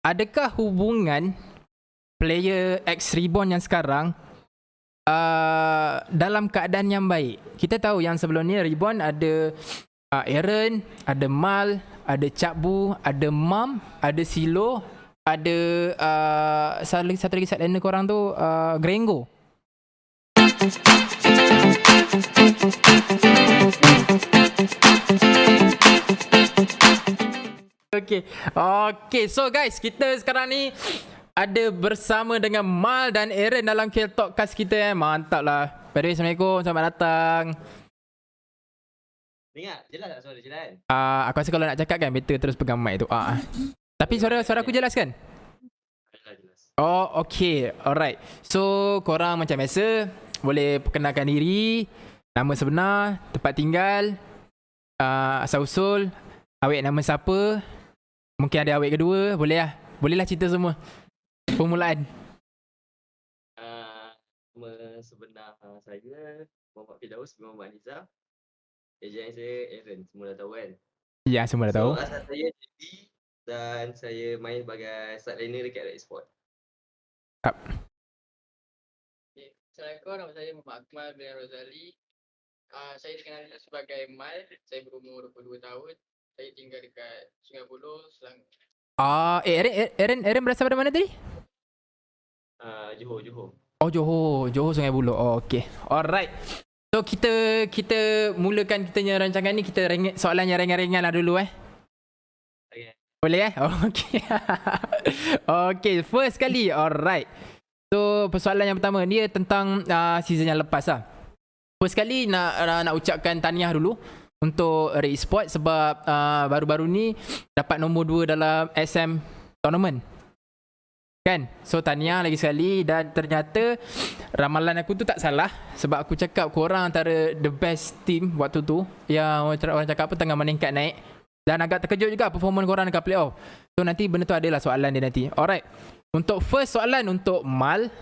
Adakah hubungan player X Reborn yang sekarang dalam keadaan yang baik? Kita tahu yang sebelum ni Reborn ada Aaron, ada Mal, ada Cakbu, ada Mam, ada Silo, ada satu lagi sideliner korang tu Grengo. Okay, so guys, kita sekarang ni ada bersama dengan Mal dan Aaron dalam KL Talkcast kita. Mantap lah. By the way, Assalamualaikum, selamat datang. Dengar, jelas tak suara je kan? Aku rasa kalau nak cakap kan better terus pegang mic tu. Tapi suara aku jelas kan? Jelas. Oh, okay. Alright. So, korang macam biasa boleh perkenalkan diri, nama sebenar, tempat tinggal, asal usul, awek nama siapa, mungkin ada awek kedua, boleh lah. Boleh lah cerita semua. Permulaan. Nama sebenar saya Muhammad Firdaus bin Muhammad Nizam. Ejen saya Aaron, semua dah tahu kan? Ya, semua dah tahu. So, asal saya JB dan saya main sebagai sideliner dekat Red Sport. Assalamualaikum, nama saya Muhammad Akmal bin Rozali. Saya dikenali sebagai Mal. Saya berumur 22 tahun. Saya tinggal dekat Sungai Buloh, Selangor. Aaron berasal dari mana tadi? Johor. Oh, Johor Sungai Buloh. Oh, okay. Alright. So kita mulakan kitanya rancangan ni, kita soalan yang ringan-ringan lah dulu Okay. Boleh Oh, okay. Okay, first kali. Alright. So persoalan yang pertama ni tentang season yang lepas lah. First kali nak ucapkan tahniah dulu untuk Red Sport sebab baru-baru ni dapat nombor 2 dalam SM tournament. Kan? So tahniah lagi sekali. Dan ternyata ramalan aku tu tak salah, sebab aku cakap korang antara the best team waktu tu. Yang orang cakap apa, tengah meningkat naik. Dan agak terkejut juga performance korang dekat playoff. So nanti benda tu adalah soalan dia nanti. Alright. Untuk first soalan untuk Mal.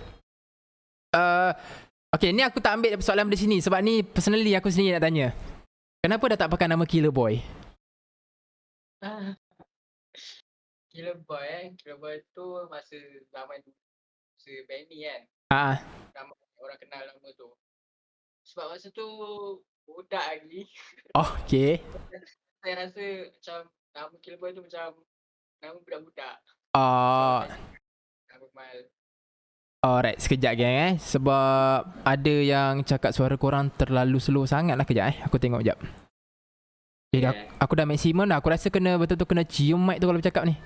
Okay, ni aku tak ambil soalan dari sini sebab ni personally aku sendiri nak tanya. Kenapa dah tak pakai nama Killer Boy? Killer Boy tu masa zaman Benny kan. Ramai orang kenal nama tu. Sebab masa tu budak lagi. Oh, okay. Saya rasa macam nama Killer Boy tu macam nama budak-budak. Nama Mal. Alright, sekejap geng sebab ada yang cakap suara korang terlalu slow sangat lah. Kejap aku tengok sekejap. Aku dah maksimum dah. Aku rasa kena betul-betul kena cium mic tu kalau bercakap ni.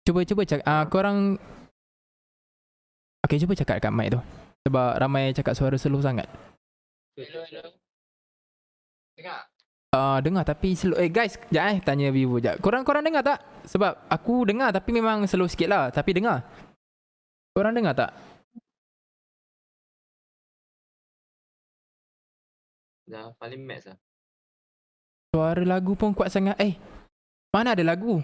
Cuba cakap korang. Okay, cuba cakap dekat mic tu. Sebab ramai cakap suara slow sangat. Hello. Dengar? Dengar tapi slow. Guys, sekejap tanya viewer sekejap. Korang dengar tak? Sebab aku dengar tapi memang slow sikit lah. Tapi dengar. Korang dengar tak? Dah paling max lah. Suara lagu pun kuat sangat. Mana ada lagu?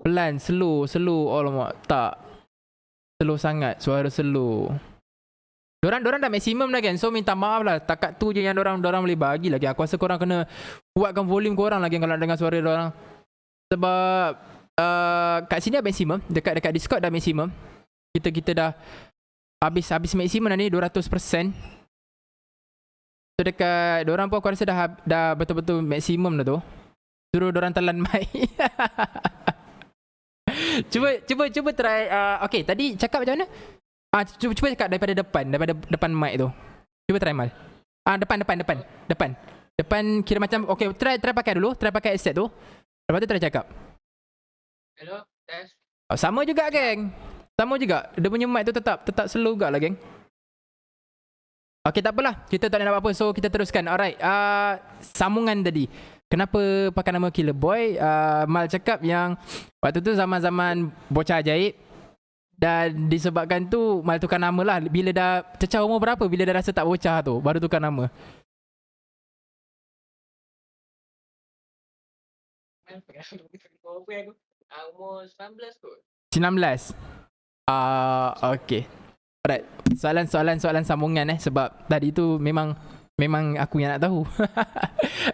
Pelan, slow. Alamak, tak. Slow sangat, suara slow. Dorang dah maksimum dah kan. So minta maaf lah. Takat tu je yang dorang boleh bagi lagi. Aku rasa korang kena kuatkan volume korang lagi kalau nak dengar suara dorang. Sebab kat sini dah maksimum. Dekat Discord dah maksimum. Kita dah habis maksimum dah ni 200%. So dekat dorang pun aku rasa dah betul-betul maksimum dah tu. Suruh dorang telan mic. Cuba try. Okay, tadi cakap macam mana? Cuba cakap daripada depan mic tu. Cuba try Mal. Depan kira macam okay, try pakai dulu. Try pakai headset tu. Lepas tu try cakap. Hello, test. Sama juga geng. Sama juga. Dia punya mic tu tetap slow juga lah geng. Okay, tak apalah. Kita tak nak apa-apa. So kita teruskan. Alright. Sambungan tadi. Kenapa pakai nama Killer Boy? Mal cakap yang waktu tu zaman-zaman bocah ajaib. Dan disebabkan tu Mal tukar nama lah. Bila dah cecah umur berapa? Bila dah rasa tak bocah tu baru tukar nama. Umur 19 kot. 19. Okay. Alright. Soalan sambungan sebab tadi tu memang aku yang nak tahu.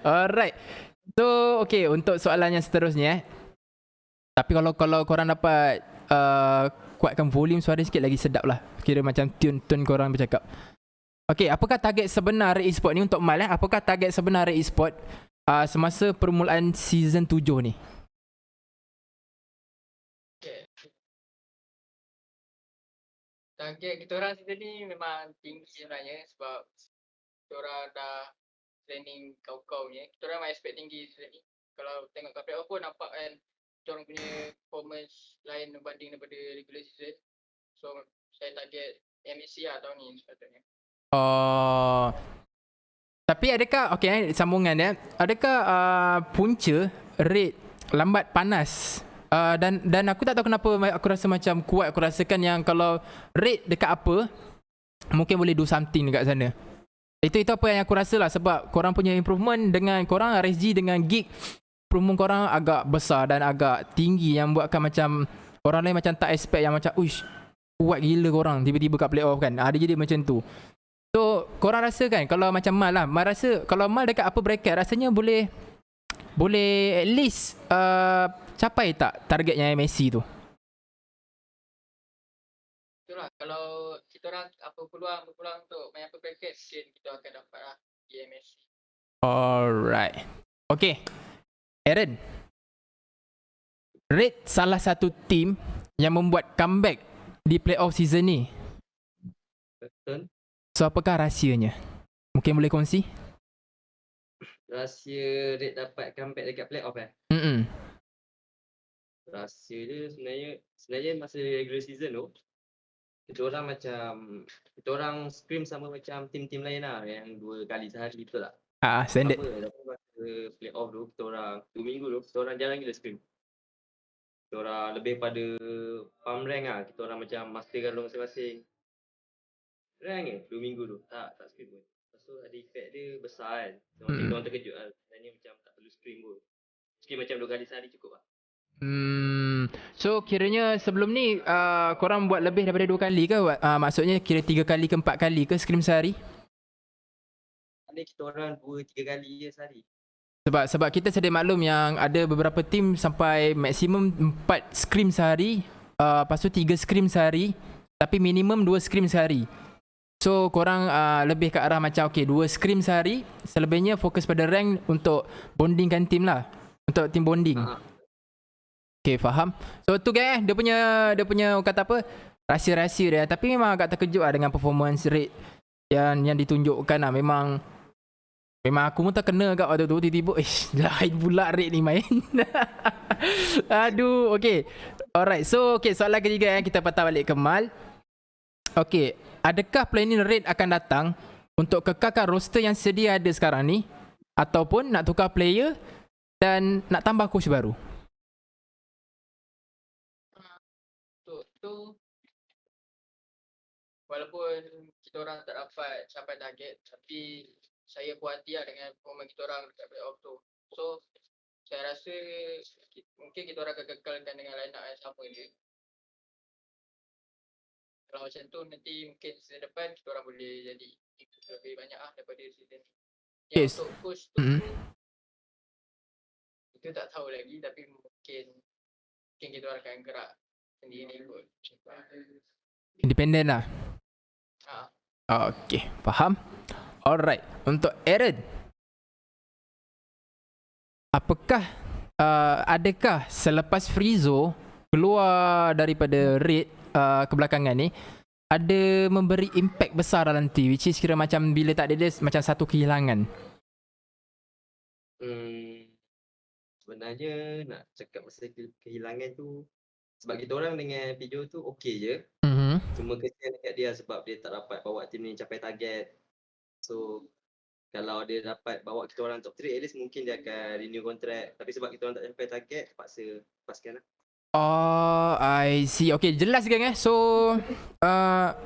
Alright. So okay, untuk soalan yang seterusnya Tapi kalau korang dapat kuatkan volume suara sikit lagi sedap lah. Kira macam tune korang bercakap. Okay, apakah target sebenar Red Esport ni untuk Mal Apakah target sebenar Red Esport semasa permulaan season 7 ni? Okay. Target kita orang season ni memang tinggi sebenarnya sebab kita orang dah training kau-kau ni. Kita orang memang expect tinggi season ni. Kalau tengok kat playoff pun nampak kan kita orang punya performance lain berbanding daripada regular season. So saya target MSC lah tahun ni sepatutnya. Tapi adakah sambungan adakah punca Red lambat panas? Dan aku tak tahu kenapa aku rasa macam kuat. Aku rasakan yang kalau Red dekat apa mungkin boleh do something dekat sana. Itu apa yang aku rasa lah. Sebab korang punya improvement dengan korang RSG dengan Geek, improvement korang agak besar dan agak tinggi yang buatkan macam orang lain macam tak expect yang macam uish kuat gila korang tiba-tiba kat playoff kan. Dia jadi macam tu. So korang rasa kan kalau macam Mal lah, Mal rasa kalau Mal dekat apa bracket rasanya boleh at least capai tak targetnya MSC tu? Itulah kalau kita orang apa peluang untuk main apa bracket mungkin kita akan dapat lah di MSC. Alright. Okay, Aaron, Red salah satu team yang membuat comeback di playoff season ni. Betul. So apakah rahsianya? Mungkin boleh kongsi? Rahsia Red dapat comeback dekat playoff Rahsia dia sebenarnya masa regular season tu kita orang scrim sama macam tim-tim lain lah yang 2 kali sehari, betul tak? Standard. Tapi masa playoff tu kita orang 2 minggu tu kita orang jarang gila scrim. Kita orang lebih pada farm rank lah. Kita orang macam masterkan orang masing-masing. Rank ke 2 minggu tu? Tak scrim pun. Lepas tu ada effect dia besar kan. Macam kita orang terkejut lah. Sebenarnya macam tak perlu scrim pun. Scrim macam 2 kali sehari cukup lah. So kiranya sebelum ni korang buat lebih daripada 2 kali ke? Maksudnya kira 3 kali ke 4 kali ke scrim sehari? Ada kita orang 2-3 kali je sehari. Sebab kita sedia maklum yang ada beberapa tim sampai maksimum 4 scrim sehari, lepas tu 3 scrim sehari, tapi minimum 2 scrim sehari. So korang lebih ke arah macam 2 scrim sehari, selebihnya fokus pada rank untuk bondingkan tim lah. Untuk tim bonding. Okay, faham. So tu guys, dia punya kata apa, rahsia-rahsia dia. Tapi memang agak terkejut lah dengan performance Red yang ditunjukkan lah. Memang aku pun tak kena kat waktu tu. Tiba-tiba lain pula Red ni main. Aduh. Okay, alright. So soalan ketiga kita patah balik ke Mal. Okay, adakah planning Red akan datang untuk kekalkan roster yang sedia ada sekarang ni, ataupun nak tukar player dan nak tambah coach baru? Tu walaupun kita orang tak dapat capai target, tapi saya puas hati lah dengan performance kita orang dekat playoff tu. So saya rasa mungkin kita orang akan kekalkan dengan line up yang sama je. Kalau macam tu nanti mungkin season depan kita orang boleh jadi lebih banyak lah daripada season ni. Yang untuk coach tu kita tak tahu lagi, tapi mungkin kita orang akan gerak sendiri kot. Independen lah. Okay, faham. Alright, untuk Aaron, apakah adakah selepas Frizo keluar daripada Red kebelakangan ni ada memberi impact besar dalam team, which is kira macam bila tak ada dia macam satu kehilangan? Sebenarnya nak cakap pasal kehilangan tu, sebab kita orang dengan Pijo tu okey je. Cuma kesian dekat dia sebab dia tak dapat bawa tim ni capai target. So kalau dia dapat bawa kita orang top 3, at least mungkin dia akan renew kontrak. Tapi sebab kita orang tak capai target, terpaksa lepaskan lah. I see. Okay, jelas kan So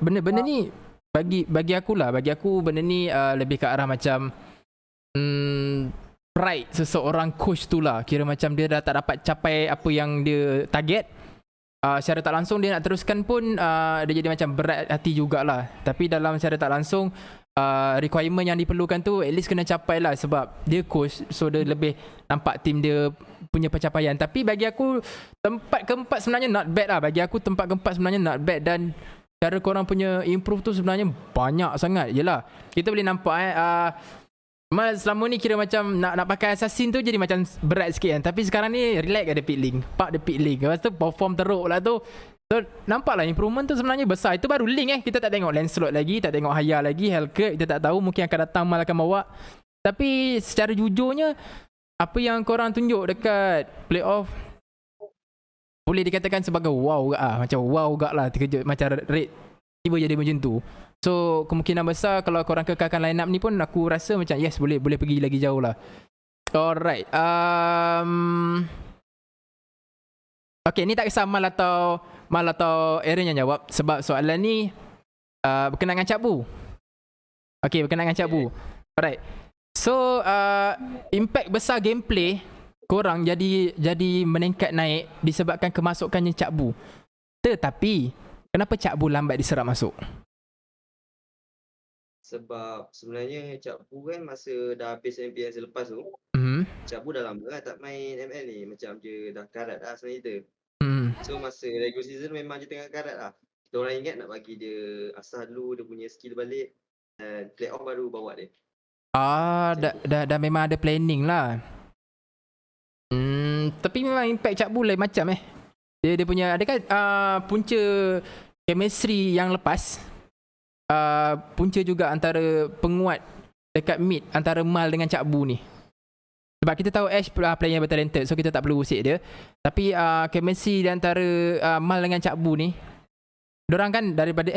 benda ni bagi aku benda ni lebih ke arah macam pride seseorang coach tu lah. Kira macam dia dah tak dapat capai apa yang dia target, secara tak langsung dia nak teruskan pun dia jadi macam berat hati jugalah. Tapi dalam secara tak langsung requirement yang diperlukan tu at least kena capai lah, sebab dia coach, so dia lebih nampak tim dia punya pencapaian. Tapi bagi aku tempat keempat sebenarnya not bad lah. Bagi aku tempat keempat sebenarnya not bad, dan cara korang punya improve tu sebenarnya banyak sangat. Yelah, kita boleh nampak Mal selama ni kira macam nak pakai assassin tu jadi macam berat sikit kan. Tapi sekarang ni relax ada pick link, park the pick link, lepas tu perform teruk lah tu. So nampak lah improvement tu sebenarnya besar. Itu baru link kita tak tengok Lancelot lagi, tak tengok Haya lagi, Hellcat kita tak tahu, mungkin akan datang Mal akan bawa. Tapi secara jujurnya apa yang korang tunjuk dekat playoff boleh dikatakan sebagai wow gak lah. Macam wow gak lah, terkejut macam rate tiba jadi macam tu. So kemungkinan besar kalau korang kekalkan line up ni pun aku rasa macam yes, boleh pergi lagi jauh lah. Alright. Okay, ni tak kisah Mal atau Aaron yang jawab, sebab soalan ni berkenaan dengan Cak Bu. Okay, berkenaan dengan Cak Bu. Alright. So impact besar gameplay korang jadi meningkat naik disebabkan kemasukannya Cak Bu. Tetapi kenapa Cak Bu lambat diserap masuk? Sebab sebenarnya Cak Bu kan masa dah habis MPL selepas tu, Cak Bu dah lama lah tak main ML ni. Macam dia dah karat lah sebenarnya kita. So masa regular season memang dia tengah karat lah. Kita orang ingat nak bagi dia asah dulu, dia punya skill balik, dan playoff baru bawa dia. Dah memang ada planning lah. Tapi memang impact Cak Bu lain macam Dia punya, adakah punca chemistry yang lepas, punca juga antara penguat dekat mid antara Mal dengan Cak Bu ni. Sebab kita tahu Ash player yang bertalented, so kita tak perlu usik dia. Tapi chemistry di antara Mal dengan Cak Bu ni, dorang kan daripada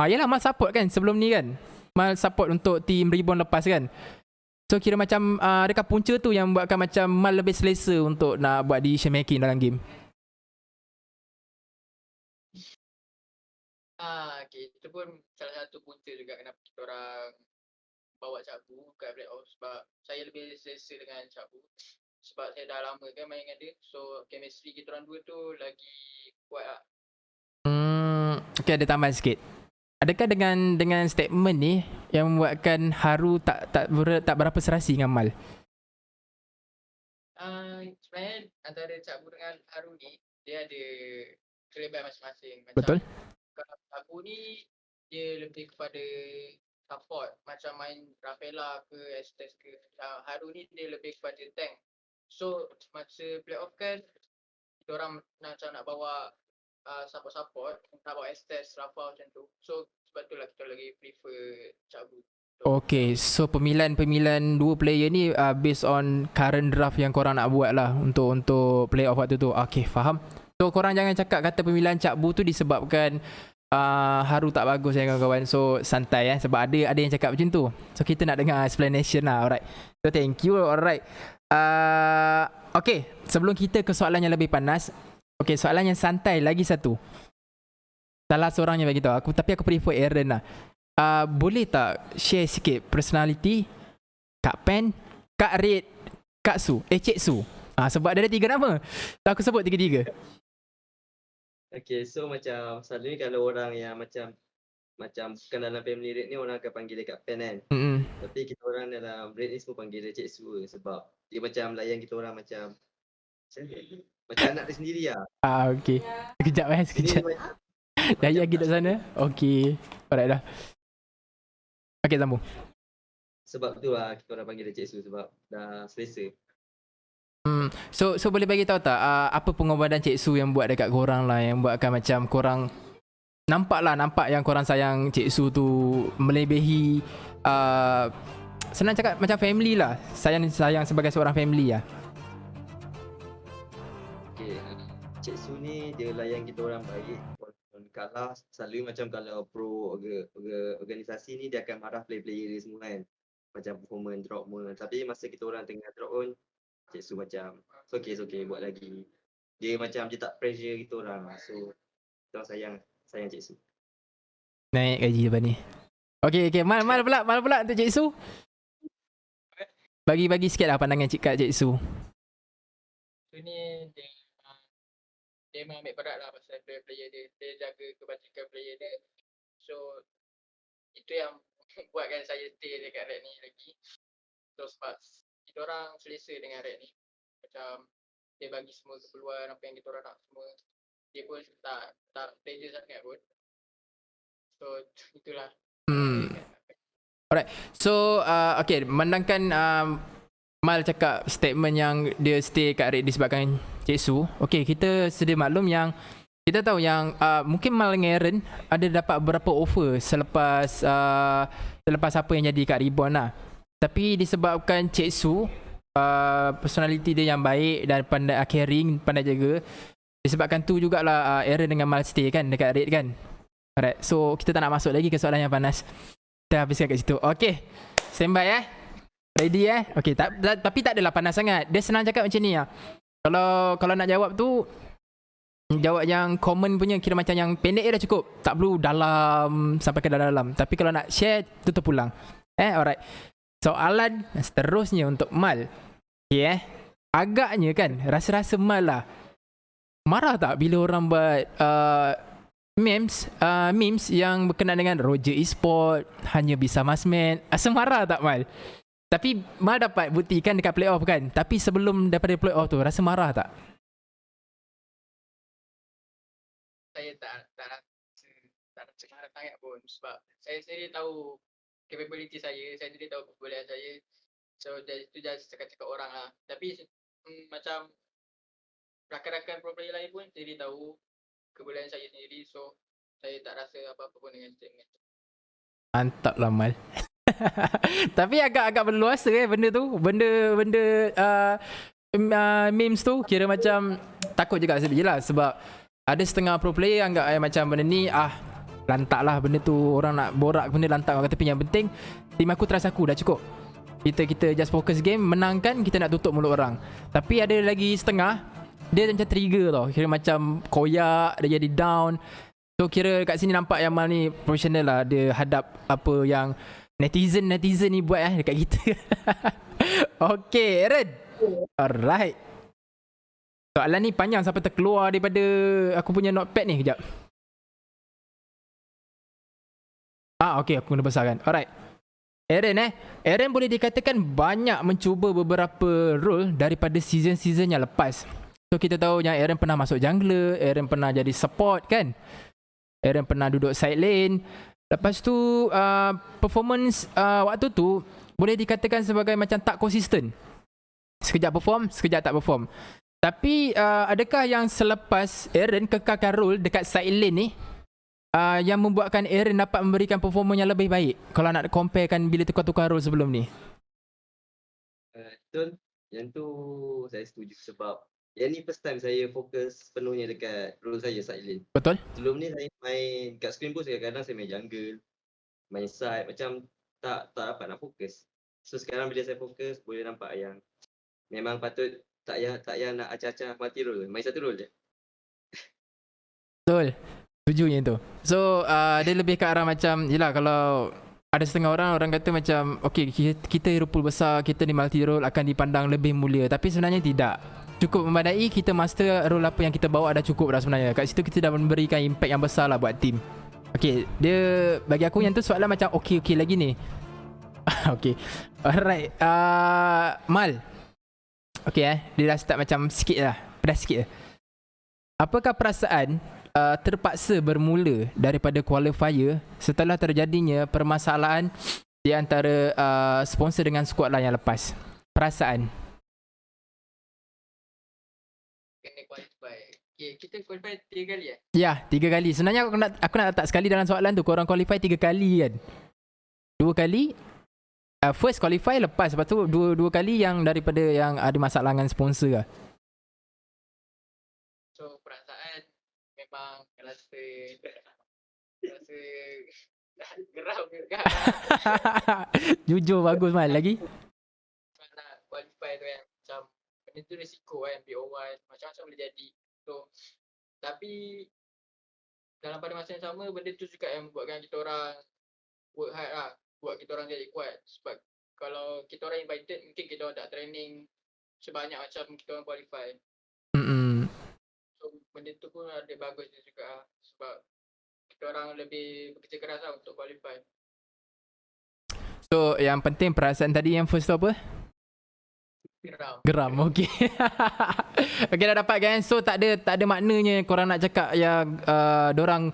yalah Mal support kan sebelum ni kan. Mal support untuk team Reborn lepas kan. So kira macam dekat punca tu yang buatkan macam Mal lebih selesa untuk nak buat decision making dalam game. Okay, itu pun salah satu punca juga kenapa kita orang bawa Cak Bu kat playoff, sebab saya lebih selesa dengan Cak Bu. Sebab saya dah lama kan main dengan dia, so chemistry kita orang dua tu lagi kuat lah. Okay, ada tambahan sikit. Adakah dengan statement ni yang membuatkan Haru tak berapa serasi dengan Mal? Sebenarnya antara Cak Bu dengan Haru ni, dia ada kelebihan masing-masing. Macam Betul. kalau Cak Bu ni dia lebih kepada support, macam main Rafaela ke Estes ke. Haru ni dia lebih kepada tank. So masa playoff kan kita orang nak bawa support, nak bawa Estes, Rafa macam tu. So sebab tu lah kita lagi prefer Cak Bu. Okay, so pemilihan dua player ni based on current draft yang korang nak buat lah untuk playoff waktu tu. Okay, faham. So korang jangan cakap kata pemilihan Cak Bu tu disebabkan Haru tak bagus ya kawan-kawan. So santai sebab ada yang cakap macam tu. So kita nak dengar explanation lah. Alright. So thank you. Alright. Okay, sebelum kita ke soalan yang lebih panas. Okay, soalan yang santai lagi satu. Salah seorangnya bagi tahu. Tapi aku prefer Aaron lah. Boleh tak share sikit personality Kak Pen, Kak Red, Kak Su, Cik Su. Sebab dia ada 3 nama. So aku sebut 3-3. Okay, so macam selalunya kalau orang yang macam bukan dalam family Red ni, orang akan panggil dia Kak Pen kan. Tapi kita orang dalam Red ni semua panggil dia Cik Su sebab dia macam layan kita orang macam anak dia sendiri lah. Okay. Sekejap. Layan kita sana. Okay. Alright dah. Okay, sambung. Sebab tu lah kita orang panggil dia Cik Su, sebab dah selesa. So boleh bagi tahu tak apa pengorbanan Cik Su yang buat dekat korang lah, yang buatkan macam korang nampak yang korang sayang Cik Su tu melebihi senang cakap macam family lah. Sayang sebagai seorang family lah. Okay, Cik Su ni dia layan kita orang baik. Kalah selalu macam kalau pro organisasi ni dia akan marah player dia semua kan. Macam performance drop semua. Tapi masa kita orang tengah drop pun Cik Su macam it's okay buat lagi. Dia tak pressure kita orang. So kita orang sayang Cik Su. Naik gaji lepas ni. Okay. Mal pula untuk Cik Su. Bagi sikit lah pandangan Cik Su. So ni dia memang ambil berat lah pasal player dia. Dia jaga kebajikan player dia. So itu yang buatkan saya stay dekat red ni lagi. So sebab kita orang selesa dengan red ni. Macam dia bagi semua keperluan apa yang kita orang nak semua. Dia pun tak pressure sangat pun. So itulah. Hmm. Alright. So okay, memandangkan Mal cakap statement yang dia stay kat red disebabkan Cik Su. Okay, kita sedia maklum yang kita tahu yang mungkin Mal dengan Aaron ada dapat beberapa offer selepas apa yang jadi kat Reborn lah. Tapi disebabkan Cik Su personality dia yang baik dan pandai caring, pandai jaga, disebabkan tu jugalah Aaron dengan Mal stay kan dekat red kan. Alright, so kita tak nak masuk lagi ke soalan yang panas. Kita habiskan kat situ. Okay, standby ready Okay, tapi tak adalah panas sangat. Dia senang cakap macam ni lah. Kalau nak jawab tu, jawab yang common punya, kira macam yang pendek dah cukup. Tak perlu dalam sampai ke dalam. Tapi kalau nak share, tutup pulang. Alright. Soalan seterusnya untuk Mal. Okay agaknya kan, rasa-rasa Mal lah. Marah tak bila orang buat memes yang berkenaan dengan Roger Esport, hanya bisa Masman? Asa marah tak Mal? Tapi Mal dapat buktikan dekat playoff kan. Tapi sebelum daripada playoff tu, rasa marah tak? Saya tak rasa marah sangat pun. Sebab saya sendiri tahu capability saya sendiri tahu kebolehan saya. So itu just cakap-cakap orang lah. Tapi macam rakan-rakan pro player lain pun sendiri tahu kebolehan saya sendiri. So saya tak rasa apa-apa pun dengan statement. Mantap lah Mal. Tapi agak berluasa benda tu. Benda memes tu kira macam takut juga sedikit lah. Sebab ada setengah pro player anggap macam benda ni lantak lah benda tu. Orang nak borak benda lantak. Tapi yang penting tim aku trust aku dah cukup. Kita just fokus game, menangkan, kita nak tutup mulut orang. Tapi ada lagi setengah dia macam trigger tau. Kira macam koyak, dia jadi down. So kira kat sini nampak yang Mal ni profesional lah. Dia hadap apa yang netizen ni buat dekat kita. Okay Aaron. Alright. Soalan ni panjang sampai terkeluar daripada aku punya notepad ni. Kejap. Okay, aku kena besarkan. Alright. Aaron boleh dikatakan banyak mencuba beberapa role daripada season-season yang lepas. So kita tahu yang Aaron pernah masuk jungler, Aaron pernah jadi support kan, Aaron pernah duduk side lane. Lepas tu performance waktu tu boleh dikatakan sebagai macam tak konsisten. Sekejap perform, sekejap tak perform. Tapi adakah yang selepas Aaron kekalkan role dekat side lane ni yang membuatkan Aaron dapat memberikan performa yang lebih baik kalau nak comparekan bila tukar-tukar role sebelum ni? Betul. Yang tu saya setuju sebab yang ni first time saya fokus penuhnya dekat role saya side lane. Betul. Sebelum ni saya main kat screen pun kadang-kadang saya main jungle, main side, macam tak dapat nak fokus. So sekarang bila saya fokus, boleh nampak yang memang patut tak payah nak acah-acah mati role, main satu role je. Betul. Setuju yang tu. So dia lebih ke arah macam, yelah kalau ada setengah orang kata macam okay, kita hero pool besar, kita ni multi role akan dipandang lebih mulia. Tapi sebenarnya tidak. Cukup memadai kita master role apa yang kita bawa dah cukup dah sebenarnya. Kat situ kita dah memberikan impact yang besar lah buat team. Okay, dia bagi aku yang tu soalan macam okay lagi ni. Okay. Alright. Mal. Okay dia dah start macam sikit lah. Pedas sikit lah. Apakah perasaan terpaksa bermula daripada qualifier setelah terjadinya permasalahan di antara sponsor dengan squad lah yang lepas? Perasaan? Kena qualify. Okay, kita qualify 3 kali Ya, 3 kali. Sebenarnya aku nak letak sekali dalam soalan tu. Korang qualify 3 kali kan? 2 kali first qualify, lepas tu dua kali yang daripada yang ada masalah dengan sponsor lah. So perasaan memang rasa geram juga. Jujur bagus Mal lagi. Nak qualify tu kan, macam benda tu risiko kan, BO1 macam-macam boleh jadi. So tapi dalam pada masa yang sama, benda tu juga yang buatkan kita orang work hard lah, buat kita orang jadi kuat. Sebab kalau kita orang invited, mungkin kita orang tak training sebanyak macam kita orang qualify. So benda tu pun ada bagusnya juga, sebab kita orang lebih bekerja keras lah untuk qualify. So yang penting perasaan tadi yang first tu apa? Geram. Okey. Okey, dah dapat kan. So tak ada maknanya korang nak cakap yang dorang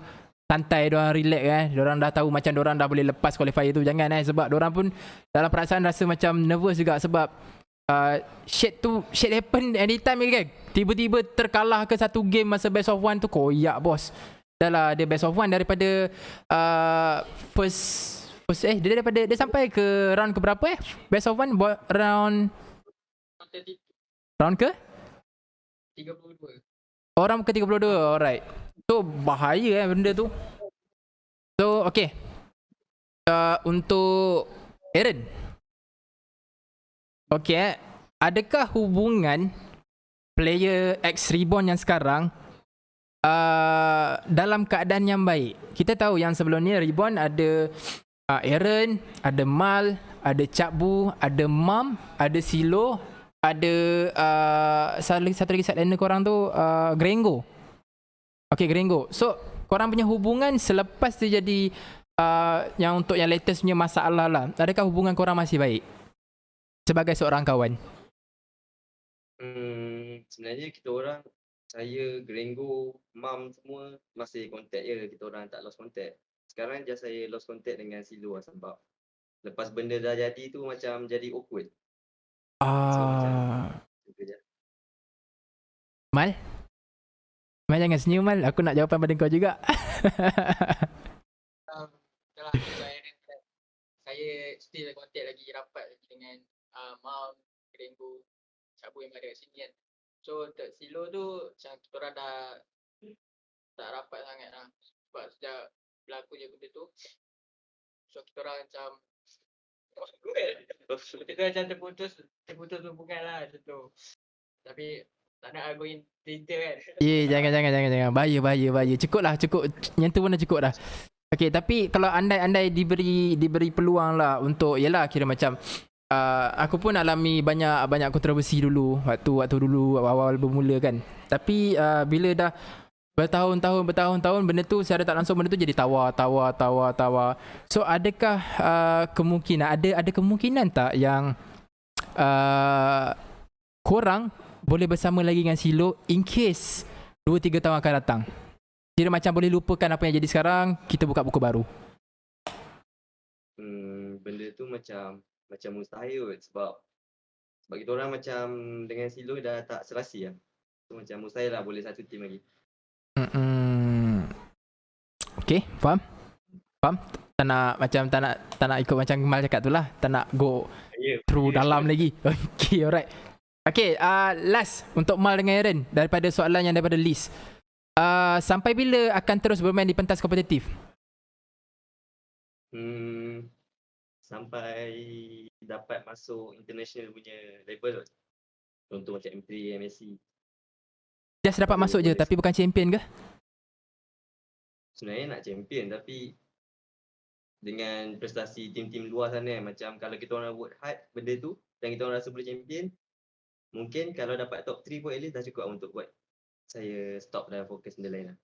santai, dorang relax Dorang dah tahu macam dorang dah boleh lepas qualifier tu. Jangan sebab dorang pun dalam perasaan rasa macam nervous juga sebab shit happen anytime kan. Tiba-tiba terkalah ke satu game masa best of one tu, koyak bos. Dah lah dia best of one daripada first dia sampai ke round ke berapa best of one round ke 32. orang ke 32. Alright, so bahaya benda tu. So okay, untuk Aaron, okay, adakah hubungan player X Reborn yang sekarang dalam keadaan yang baik? Kita tahu yang sebelum ni Reborn ada Aaron, ada Mal, ada Cakbu, ada Mam, ada Silo, ada satu lagi sideliner korang tu Grengo. Okay, Grengo. So korang punya hubungan selepas dia jadi yang untuk yang latest punya masalah lah, adakah hubungan korang masih baik sebagai seorang kawan? Sebenarnya kita orang, saya, Grengo, Mam semua masih contact je. Kita orang tak lost contact. Sekarang je saya lost contact dengan Silo lah sebab lepas benda dah jadi tu macam jadi awkward. So macam je. Mal jangan senyum Mal, aku nak jawapan pada kau juga. Itulah saya still contact lagi rapat lagi dengan Mam, Grengo, Cakbu yang ada kat sini kan. So untuk Silo tu macam kita orang dah tak rapat sangat lah sebab sejak berlaku je benda tu. So kita orang macam kita macam terputus hubungan lah macam tu. Tapi tak nak go in detail kan. Jangan. Bahaya. Cukup. Yang tu pun dah cukup dah. Okay, tapi kalau andai diberi peluang lah untuk, yelah kira macam aku pun alami banyak kontroversi dulu waktu dulu awal bermula kan. Tapi bila dah bertahun-tahun benda tu secara tak langsung benda tu jadi tawar. So adakah ada kemungkinan tak yang korang boleh bersama lagi dengan Silo in case 2-3 tahun akan datang? Kira macam boleh lupakan apa yang jadi sekarang, kita buka buku baru. Benda tu macam mustahil sebab kita orang macam dengan Silo dah tak serasi lah. So macam mustahil lah boleh satu team lagi. Okay, faham? Tak nak ikut macam Kemal cakap tu lah. Tak nak go through dalam lagi. Okay, alright. Okay, last untuk Mal dengan Aaron daripada soalan yang daripada list. Sampai bila akan terus bermain di pentas kompetitif? Sampai dapat masuk international punya level. Contoh macam M3, MSC. Just dapat masuk je tapi bukan champion ke? Sebenarnya nak champion tapi dengan prestasi tim-tim luar sana macam kalau kita orang work hard benda tu dan kita orang rasa boleh champion, mungkin kalau dapat top 3 pun at least dah cukup untuk buat saya stop dan fokus benda lain lah.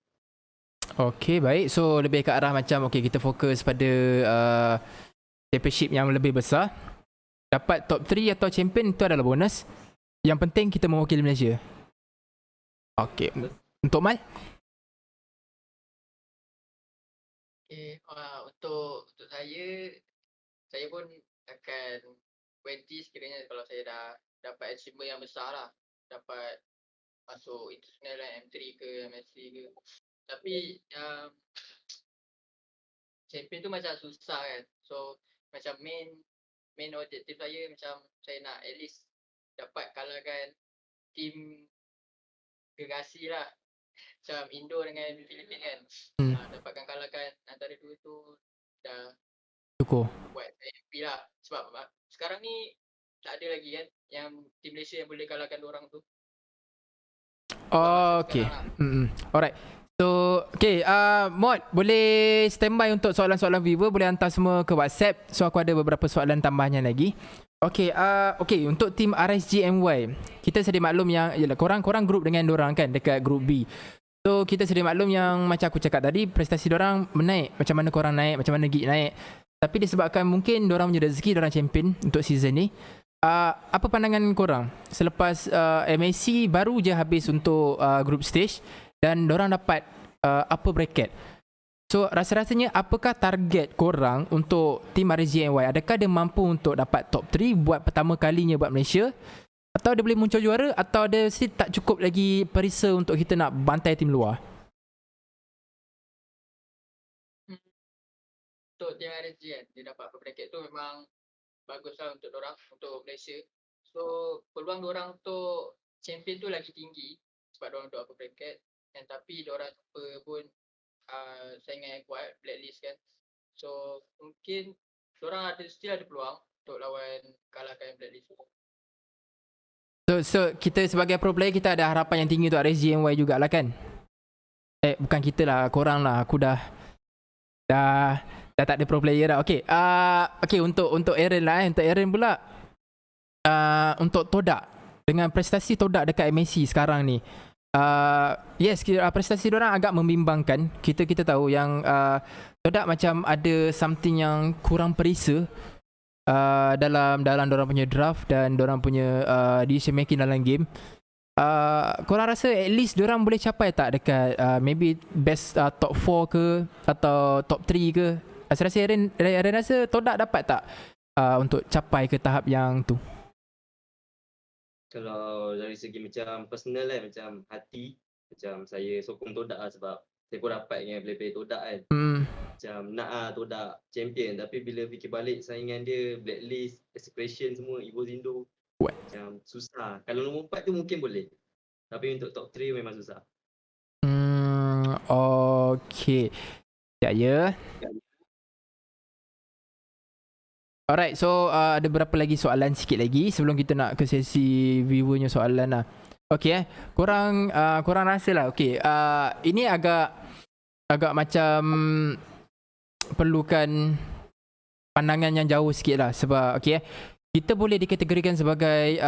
Okay, baik. So lebih ke arah macam okay, kita fokus pada championship yang lebih besar. Dapat top 3 atau champion itu adalah bonus. Yang penting kita mewakili Malaysia. Okay, untuk Mal? Okay, untuk saya pun akan 20 sekiranya kalau saya dah dapat achievement yang besar lah. Dapat masuk international M3 ke MSC ke. Tapi champion tu macam susah kan. So macam main objektif saya macam saya nak at least dapat kalahkan tim gerasi lah. Macam Indo dengan Filipina kan. Dapatkan kalahkan antara dua tu dah cukup buat saya happy lah. Sebab sekarang ni tak ada lagi kan yang tim Malaysia yang boleh kalahkan diorang tu. Okay. Alright. So, okay, Mod, boleh standby untuk soalan-soalan viewer, boleh hantar semua ke WhatsApp. So, aku ada beberapa soalan tambahannya lagi. Okay, untuk tim RSGMY, kita sedia maklum yang, yalah, korang group dengan dorang kan, dekat group B. So, kita sedia maklum yang macam aku cakap tadi, prestasi dorang menaik. Macam mana korang naik, macam mana Geek naik. Tapi disebabkan mungkin diorang punya rezeki, diorang champion untuk season ni. Apa pandangan korang selepas MAC baru je habis untuk group stage dan diorang dapat upper bracket? So rasa-rasanya apakah target korang untuk tim RGNY? Adakah dia mampu untuk dapat top 3 buat pertama kalinya buat Malaysia? Atau dia boleh muncul juara? Atau dia still tak cukup lagi perisa untuk kita nak bantai tim luar? Untuk tim RG kan, dia dapat upper bracket tu memang baguslah untuk orang, untuk Malaysia. So peluang diorang untuk champion tu lagi tinggi sebab diorang untuk upper bracket. Dan tapi diorang jumpa pun saingan yang kuat, blacklist kan. So mungkin diorang still ada peluang untuk lawan kalahkan blacklist tu. So kita sebagai pro player, kita ada harapan yang tinggi untuk RSGNY jugalah kan? Bukan kita lah, korang lah. Aku dah tak ada pro player dah. Okay, untuk Aaron lah. Untuk Aaron pula, untuk Todak, dengan prestasi Todak dekat MAC sekarang ni, yes, prestasi diorang agak membimbangkan. Kita tahu yang Todak macam ada something yang kurang perisa dalam diorang punya draft dan diorang punya decision making dalam game. Korang rasa at least diorang boleh capai tak dekat maybe best top 4 ke atau top 3 ke? Rasa Aaron rasa Todak dapat tak untuk capai ke tahap yang tu? Kalau dari segi macam personal lah, macam hati, macam saya sokong Todak lah sebab saya pun rapat dengan player-player Todak kan. Macam nak Todak champion, tapi bila fikir balik saingan dia, blacklist, execution semua, Evo Zindo, macam susah. Kalau nombor 4 tu mungkin boleh, tapi untuk top 3 memang susah. Okay. Ya. Alright, so ada berapa lagi soalan sikit lagi sebelum kita nak ke sesi viewernya soalan lah. Okay, korang rasa lah, okay, ini agak macam perlukan pandangan yang jauh sikit lah sebab okay, kita boleh dikategorikan sebagai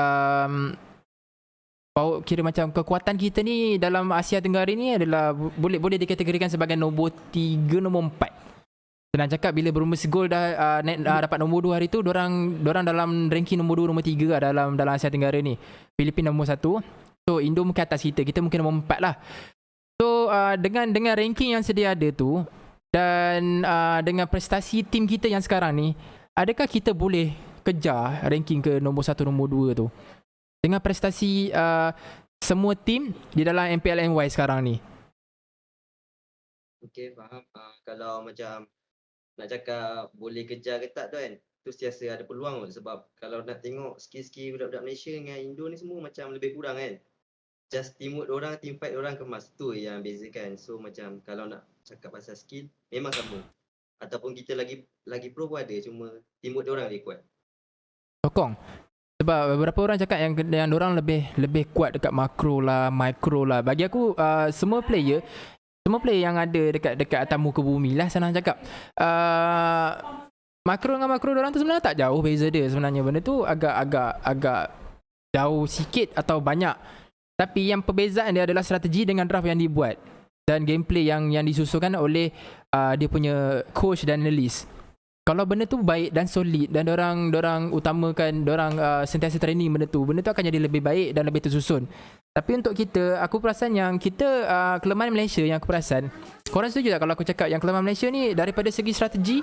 kira macam kekuatan kita ni dalam Asia Tenggara ni adalah boleh dikategorikan sebagai nombor 3, nombor 4. Senang cakap, bila Brumers Gold dah dapat nombor 2 hari tu, dorang dalam ranking nombor 2, nombor 3 lah dalam Asia Tenggara ni. Filipina nombor 1. So Indo mungkin atas kita mungkin nombor 4 lah. So dengan ranking yang sedia ada tu dan dengan prestasi tim kita yang sekarang ni, adakah kita boleh kejar ranking ke nombor 1, nombor 2 tu dengan prestasi semua tim di dalam MPLNY sekarang ni? Okay, faham. Kalau macam nak cakap boleh kejar ke tak tu kan, tu sentiasa ada peluang kot. Sebab kalau nak tengok skill-skill budak-budak Malaysia dengan Indo ni semua macam lebih kurang kan. Just teamwork diorang, team fight diorang kemas, tu yang bezakan. So macam kalau nak cakap pasal skill, memang sama. Ataupun kita lagi pro pun ada, cuma teamwork diorang lebih kuat. Sokong. Sebab beberapa orang cakap yang diorang lebih kuat dekat makro lah, micro lah. Bagi aku semua player yang ada dekat atas muka bumi lah, senang cakap. Makro dengan makro diorang tu sebenarnya tak jauh beza dia sebenarnya. Benda tu agak jauh sikit atau banyak. Tapi yang perbezaan dia adalah strategi dengan draft yang dibuat dan gameplay yang disusulkan oleh dia punya coach dan analyst. Kalau benda tu baik dan solid dan dorang utamakan, dorang sentiasa training benda tu akan jadi lebih baik dan lebih tersusun. Tapi untuk kita, aku perasan yang kita kelemahan Malaysia yang aku perasan, korang setuju tak kalau aku cakap yang kelemahan Malaysia ni daripada segi strategi,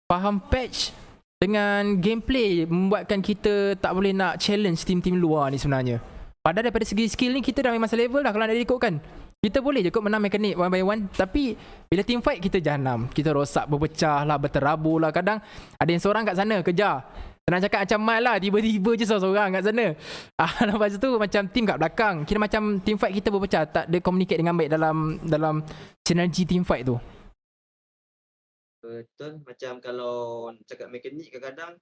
faham patch dengan gameplay membuatkan kita tak boleh nak challenge tim-tim luar ni sebenarnya. Padahal daripada segi skill ni kita dah memang selevel dah kalau nak ikutkan. Kita boleh je kot menang mekanik one by one, tapi bila team fight kita jahanam. Kita rosak, berpecah lah, berterabur lah. Kadang ada yang seorang kat sana kejar. Senang cakap macam mal lah, tiba-tiba je seorang kat sana. Lepas tu macam team kat belakang. Kira macam team fight kita berpecah, tak ada communicate dengan baik dalam sinergi team fight tu. Betul, macam kalau cakap mekanik kadang-kadang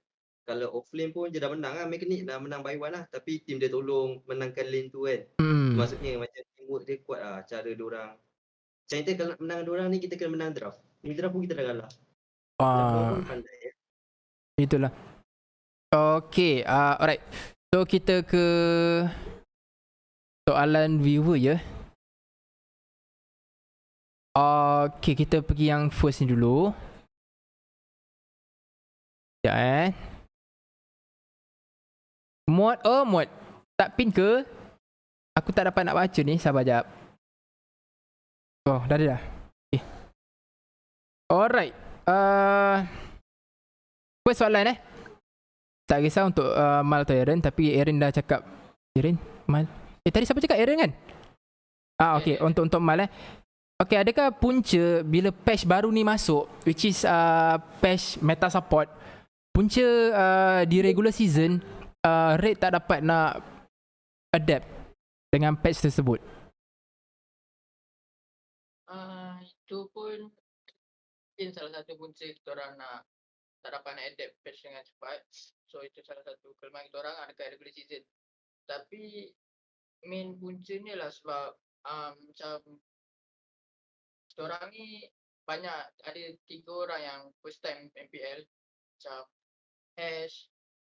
kalau offlane pun je dah menang lah, mekanik dah menang by one lah, tapi team dia tolong menangkan lane tu kan. Maksudnya macam teamwork dia kuat lah, cara diorang. Macam kita kalau nak menang diorang ni, kita kena menang draft. Ni draft pun kita dah kalah. Pun pandai ya. Itulah. Okay, alright. So kita ke soalan viewer ya. Okay, kita pergi yang first ni dulu. Ya Mod, mod. Tak pin ke? Aku tak dapat nak baca ni, sabar jap. Oh, dah ada dah. Okay. Alright. First soalan Tak kisah untuk Mal atau Aaron, tapi Aaron dah cakap. Aaron? Mal? Tadi siapa cakap? Aaron kan? Okay. Untuk Mal Okay, adakah punca bila patch baru ni masuk, which is patch meta support, punca di regular season, Raid tak dapat nak adapt dengan patch tersebut? Itu pun mungkin salah satu punca kita orang nak tak dapat nak adapt patch dengan cepat. So itu salah satu kelemahan kita orang dekat regular season. Tapi main puncanya lah sebab macam kita orang ni banyak, ada 3 orang yang first time MPL. Macam Ash,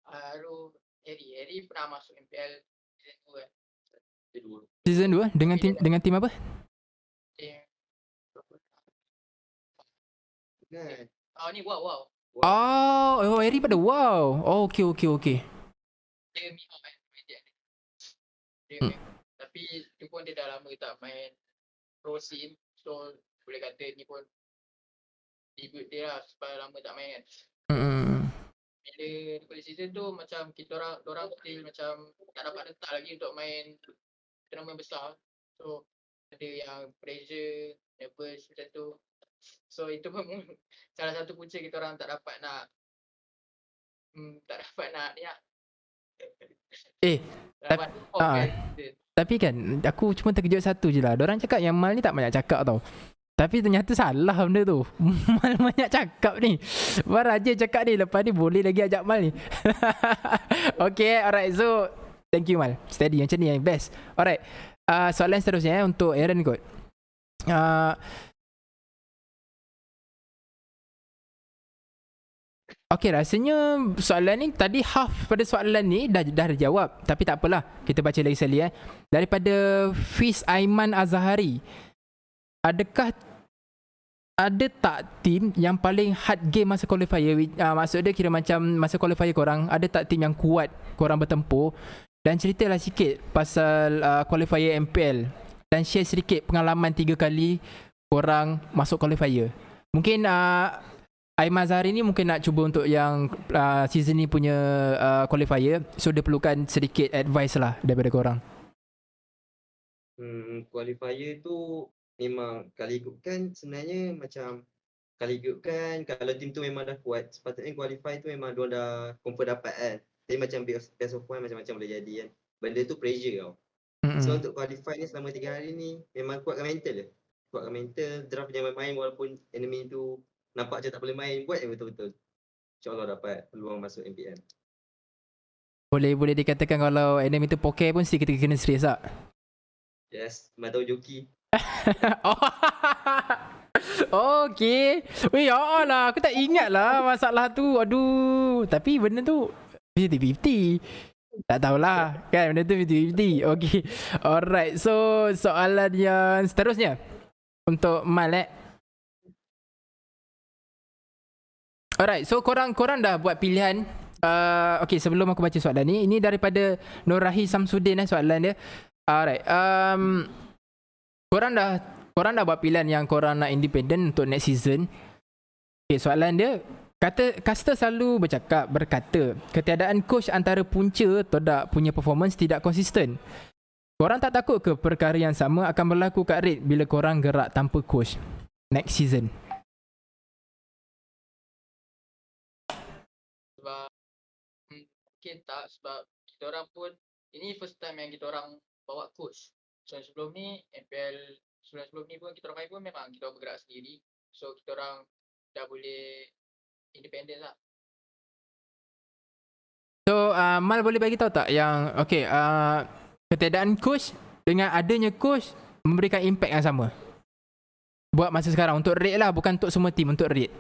Haru, Harry pernah masuk MPL season 2 kan. Season 2 dengan tim apa? Ni wow. Oh, Harry pada wow. Oh, okay. Dia Mihawk kan, dia tapi tu pun dia dah lama tak main pro scene. So boleh kata ni pun debut dia lah sebab lama tak main kan. Bila regular season tu macam kita orang still macam tak dapat letak lagi untuk main tournament besar. So ada yang pressure, nervous macam tu. So itu pun salah satu punca kita orang tak dapat nak ni lah. Tapi kan aku cuma terkejut satu je lah. Diorang cakap yang Mal ni tak banyak cakap tau. Tapi ternyata salah benda tu. Mal banyak cakap ni. Baru je cakap ni. Lepas ni boleh lagi ajak Mal ni. Okay, alright. So thank you Mal. Steady macam ni yang best. Alright. Soalan seterusnya untuk Aaron kot. Okay, rasanya soalan ni tadi half pada soalan ni dah dijawab. Tapi tak apalah. Kita baca lagi sekali Daripada Fiz Aiman Azhari. Adakah ada tak tim yang paling hard game masa qualifier? Maksud dia kira macam masa qualifier korang, ada tak tim yang kuat korang bertempur? Dan ceritalah sikit pasal qualifier MPL. Dan share sedikit pengalaman 3 kali korang masuk qualifier. Mungkin Aiman Zahari ni mungkin nak cuba untuk yang season ni punya qualifier. So dia perlukan sedikit advice lah daripada korang. Qualifier tu memang kali group kan sebenarnya macam kali group kan kalau tim tu memang dah kuat, sepatutnya qualify tu memang diorang dah confirm dapat kan. Tapi macam best of one macam-macam boleh jadi kan. Benda tu pressure tau. So untuk qualify ni selama 3 hari ni memang kuatkan mental je. Kuatkan mental, draft jangan main walaupun enemy tu nampak macam tak boleh main, buat je betul-betul. InsyaAllah dapat peluang masuk MPL. Boleh dikatakan kalau enemy tu poker pun kita kena serius tak? Yes, memang tahu joki. Okay. Weh, ya Allah, aku tak ingat lah masalah tu. Aduh. Tapi benda tu 50-50. Tak tahulah. Kan benda tu 50-50. Okay. Alright. So, soalan yang seterusnya. Untuk Mal Alright, so korang dah buat pilihan. Okay, sebelum aku baca soalan ni, ini daripada Nurahi Samsudin soalan dia. Alright, korang dah buat pilihan yang korang nak independent untuk next season. Okay, soalan dia, Caster selalu berkata, ketiadaan coach antara punca Todak punya performance tidak konsisten. Korang tak takut ke perkara yang sama akan berlaku kat Raid bila korang gerak tanpa coach next season? Mungkin tak, sebab kita orang pun ini first time yang kita orang bawa coach. So sebelum ni MPL sebelum ni pun kita orang main pun memang kita orang bergerak sendiri. So kita orang dah boleh independent lah. So Mal boleh bagi tahu tak yang okay, ketiadaan coach dengan adanya coach memberikan impact yang sama buat masa sekarang untuk Raid lah, bukan untuk semua team, untuk Raid.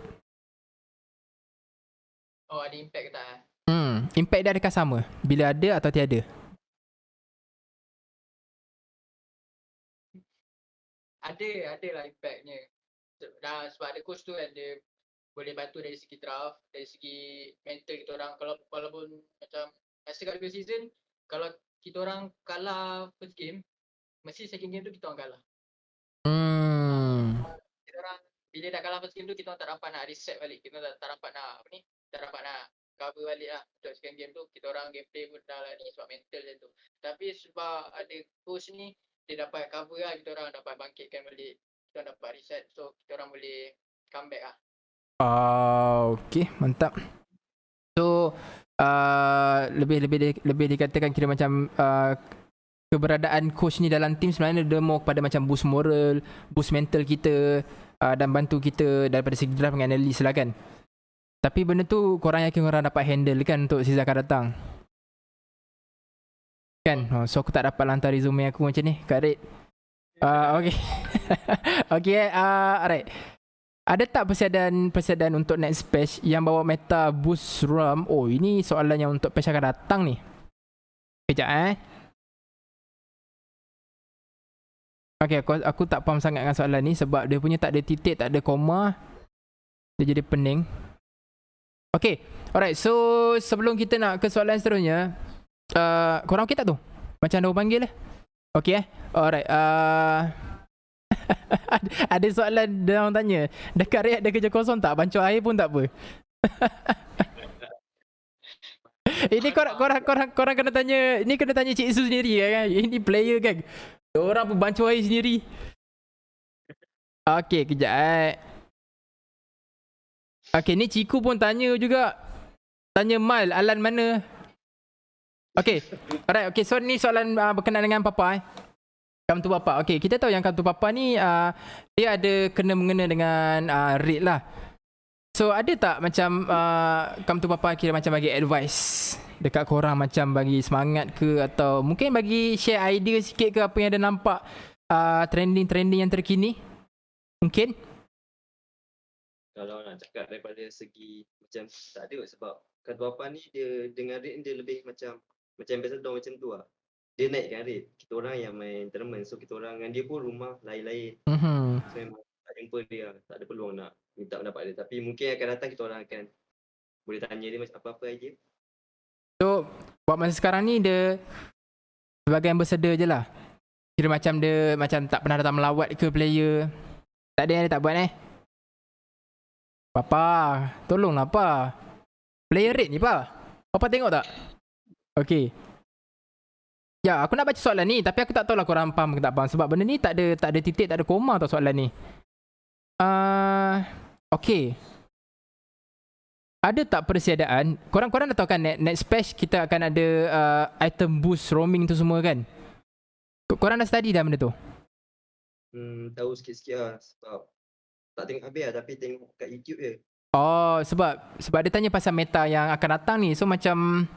Oh, ada impact tak? Impact dia adakah sama bila ada atau tiada? Ada lah impactnya. Sebab ada coach tu kan, dia boleh bantu dari segi draft, dari segi mental kita orang. Kalau walaupun macam masa kat regular season, kalau kita orang kalah first game, mesti second game tu kita orang kalah. Kita orang bila dah kalah first game tu, kita orang tak dapat nak reset balik. Kita tak dapat nak apa ni, tak dapat nak cover balik lah. Untuk second game tu, kita orang gameplay pun dah lah ni sebab mental macam tu. Tapi sebab ada coach ni, dia dapat cover lah, kita orang dapat bangkitkan balik. Kita orang dapat reset, so kita orang boleh comeback lah. Okay, mantap. So lebih dikatakan kira macam keberadaan coach ni dalam team sebenarnya dia more kepada macam boost moral, boost mental kita, dan bantu kita daripada segi draft dengan analyst lah kan. Tapi benda tu korang yakin korang dapat handle kan untuk season akan datang? Kan? So aku tak dapat lantar resume aku macam ni kat Red. Okay. Okay, alright. Ada tak persediaan untuk next patch yang bawa meta boost RAM? Oh, ini soalan yang untuk patch akan datang ni. Kejap Okay, aku tak faham sangat dengan soalan ni sebab dia punya tak ada titik, tak ada koma. Dia jadi pening. Okay, alright. So, sebelum kita nak ke soalan seterusnya, korang okay tak tu? Macam ada orang panggil lah. Okay alright. Ada soalan dia orang tanya, dekat Red ada kerja kosong tak? Bancuh air pun tak apa. Ini korang kena tanya, ni kena tanya Cik Su sendiri kan. Ini player kan. Orang pun bancuh air sendiri. Okay, kejap Okay, ni Ciku pun tanya juga. Tanya Mal, Alan mana? Okay, alright. Okay, so ni soalan berkenaan dengan Papa Come to Papa. Okay, kita tahu yang Come to Papa ni dia ada kena-mengena dengan Red lah. So ada tak macam Come to Papa kira macam bagi advice dekat korang, macam bagi semangat ke, atau mungkin bagi share idea sikit ke apa yang ada nampak trending yang terkini? Mungkin? Kalau nak cakap daripada segi macam tak ada sebab Come to Papa ni dia dengan Red dia lebih macam ambassador macam tu lah. Dia naikkan rate. Kita orang yang main tournament. So kita orang dengan dia pun rumah lain-lain. So memang tak jumpa dia. Tak ada peluang nak minta pendapat dia. Tapi mungkin akan datang kita orang akan boleh tanya dia macam apa-apa aja. So buat masa sekarang ni dia sebagai ambassador je lah. Kira macam dia macam tak pernah datang melawat ke player. Tak ada yang dia tak buat Papa, tolonglah Pa. Player rate ni Pa. Papa tengok tak? Okay. Ya, aku nak baca soalan ni tapi aku tak tahu lah korang faham ke tak faham sebab benda ni tak ada titik, tak ada koma tau soalan ni. Okay. Ada tak persediaan? Korang dah tahu kan next patch kita akan ada item boost roaming tu semua kan? Korang dah study dah benda tu? Tahu sikit-sikit lah sebab tak tengok habis lah tapi tengok kat YouTube je. Oh, sebab dia tanya pasal meta yang akan datang ni. So macam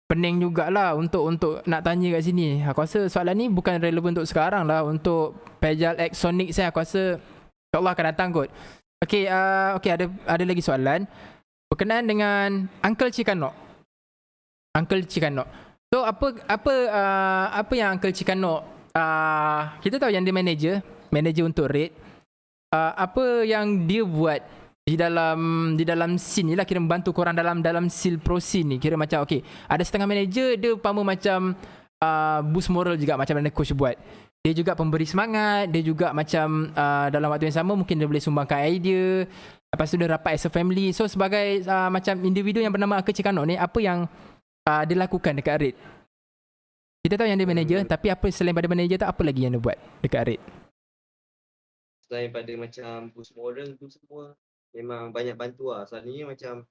pening jugalah untuk nak tanya kat sini. Aku rasa soalan ni bukan relevan untuk sekarang lah. Untuk Pejal X Sonic saya aku rasa InsyaAllah akan datang kot. Okay, ada lagi soalan berkenaan dengan Uncle Chicano. So apa yang Uncle Chicano kita tahu yang dia manager untuk Raid. Apa yang dia buat di dalam scene ni lah, kira membantu korang dalam seal pro scene ni. Kira macam okay, ada setengah manager dia umpama macam boost moral juga macam mana coach buat. Dia juga pemberi semangat, dia juga macam dalam waktu yang sama mungkin dia boleh sumbangkan idea. Lepas tu dia rapat as a family. So sebagai macam individu yang bernama Uncle Chicano ni, apa yang dia lakukan dekat Raid? Kita tahu yang dia manager, tapi apa selain pada manager tu, apa lagi yang dia buat dekat Raid? Selain pada macam boost moral tu semua, memang banyak bantu lah. Selalunya macam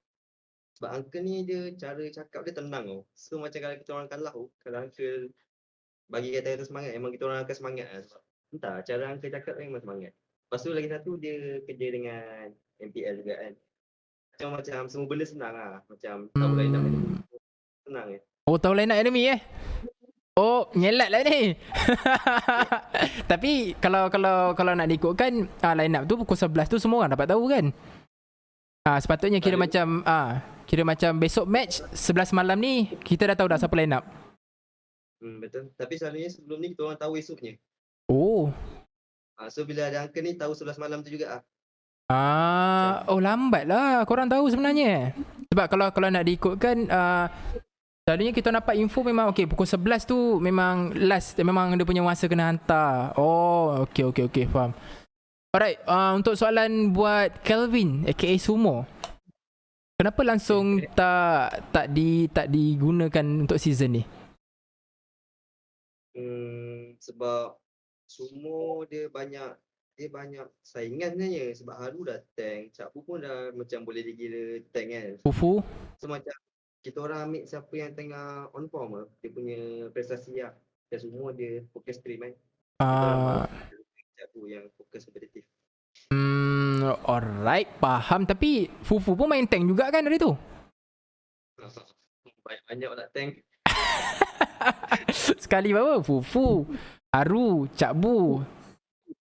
sebab Uncle ni dia cara cakap dia tenang tau. So macam kalau kita orang kalah tu, kalau Uncle bagi kata-kata semangat, memang kita orang akan semangat lah. Sebab entah, cara Uncle cakap memang semangat. Lepas tu lagi satu, dia kerja dengan MPL juga kan. Macam semua benda senang lah. Macam tahu line up enemy. Senang je. Oh, tahu line up enemy Oh, nyelat lah ni. Tapi kalau nak diikutkan line up tu pukul 11 tu semua orang dapat tahu kan. Sepatutnya kira macam besok match 11 malam ni kita dah tahu dah siapa line up. Betul. Tapi selalunya sebelum ni kita orang tahu esoknya. Oh. So bila ada Uncle ni tahu 11 malam tu juga Oh lambat lah korang tahu sebenarnya. Sebab kalau nak diikutkan tadinya kita dapat info memang okay, pukul 11 tu memang last, memang dia punya masa kena hantar. Oh okay, faham. Alright, untuk soalan buat Kelvin aka Sumo. Kenapa langsung tak digunakan untuk season ni? Sebab semua dia banyak saingan sebenarnya. Sebab Haru dah tank, Cakpu pun dah macam boleh dikira tank kan. Fufu? So macam kita orang ambil siapa yang tengah on form lah, dia punya prestasi lah. Dan semua dia fokus stream kan. Kita orang baru Cakpu yang fokus kompetitif. Alright, faham. Tapi Fufu pun main tank juga kan hari tu? Banyak nak tank. Sekali berapa? Fufu, Haru, Cakbu.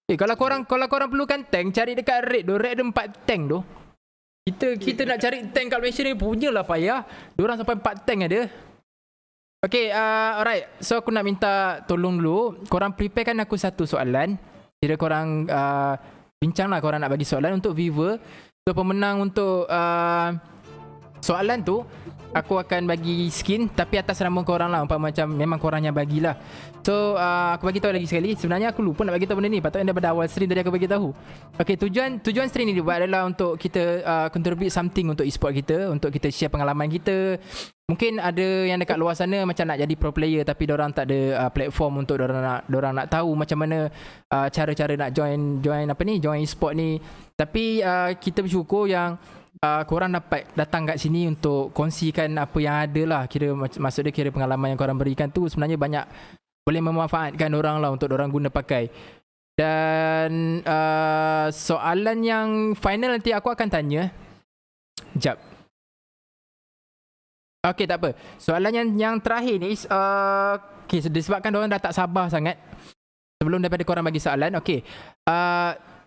Kalau korang perlukan tank, cari dekat raid tu. Raid ada 4 tank tu. Kita nak cari tank kat Malaysia ni punyalah payah. Diorang sampai 4 tank ada. Okay, alright. So aku nak minta tolong dulu. Korang preparekan aku satu soalan. Kira korang bincang lah korang nak bagi soalan untuk viewer. So pemenang untuk soalan tu aku akan bagi skin tapi atas nama korang lah, umpama macam memang korang yang bagilah. So aku bagi tahu lagi sekali, sebenarnya aku lupa nak bagi tahu benda ni. Patutnya daripada awal stream tadi aku bagi tahu. Okey, tujuan stream ni dibuat adalah untuk kita contribute something untuk e-sport kita, untuk kita share pengalaman kita. Mungkin ada yang dekat luar sana macam nak jadi pro player tapi dorang tak ada platform untuk dorang nak tahu macam mana cara-cara nak join e-sport ni. Tapi kita bersyukur yang korang dapat datang kat sini untuk kongsikan apa yang ada lah. Maksud dia kira pengalaman yang korang berikan tu sebenarnya banyak boleh memanfaatkan orang lah untuk orang guna pakai. Dan soalan yang final nanti aku akan tanya. Sekejap. Okay, tak apa. Soalan yang terakhir ni okay, disebabkan orang dah tak sabar sangat sebelum daripada korang bagi soalan. Okay,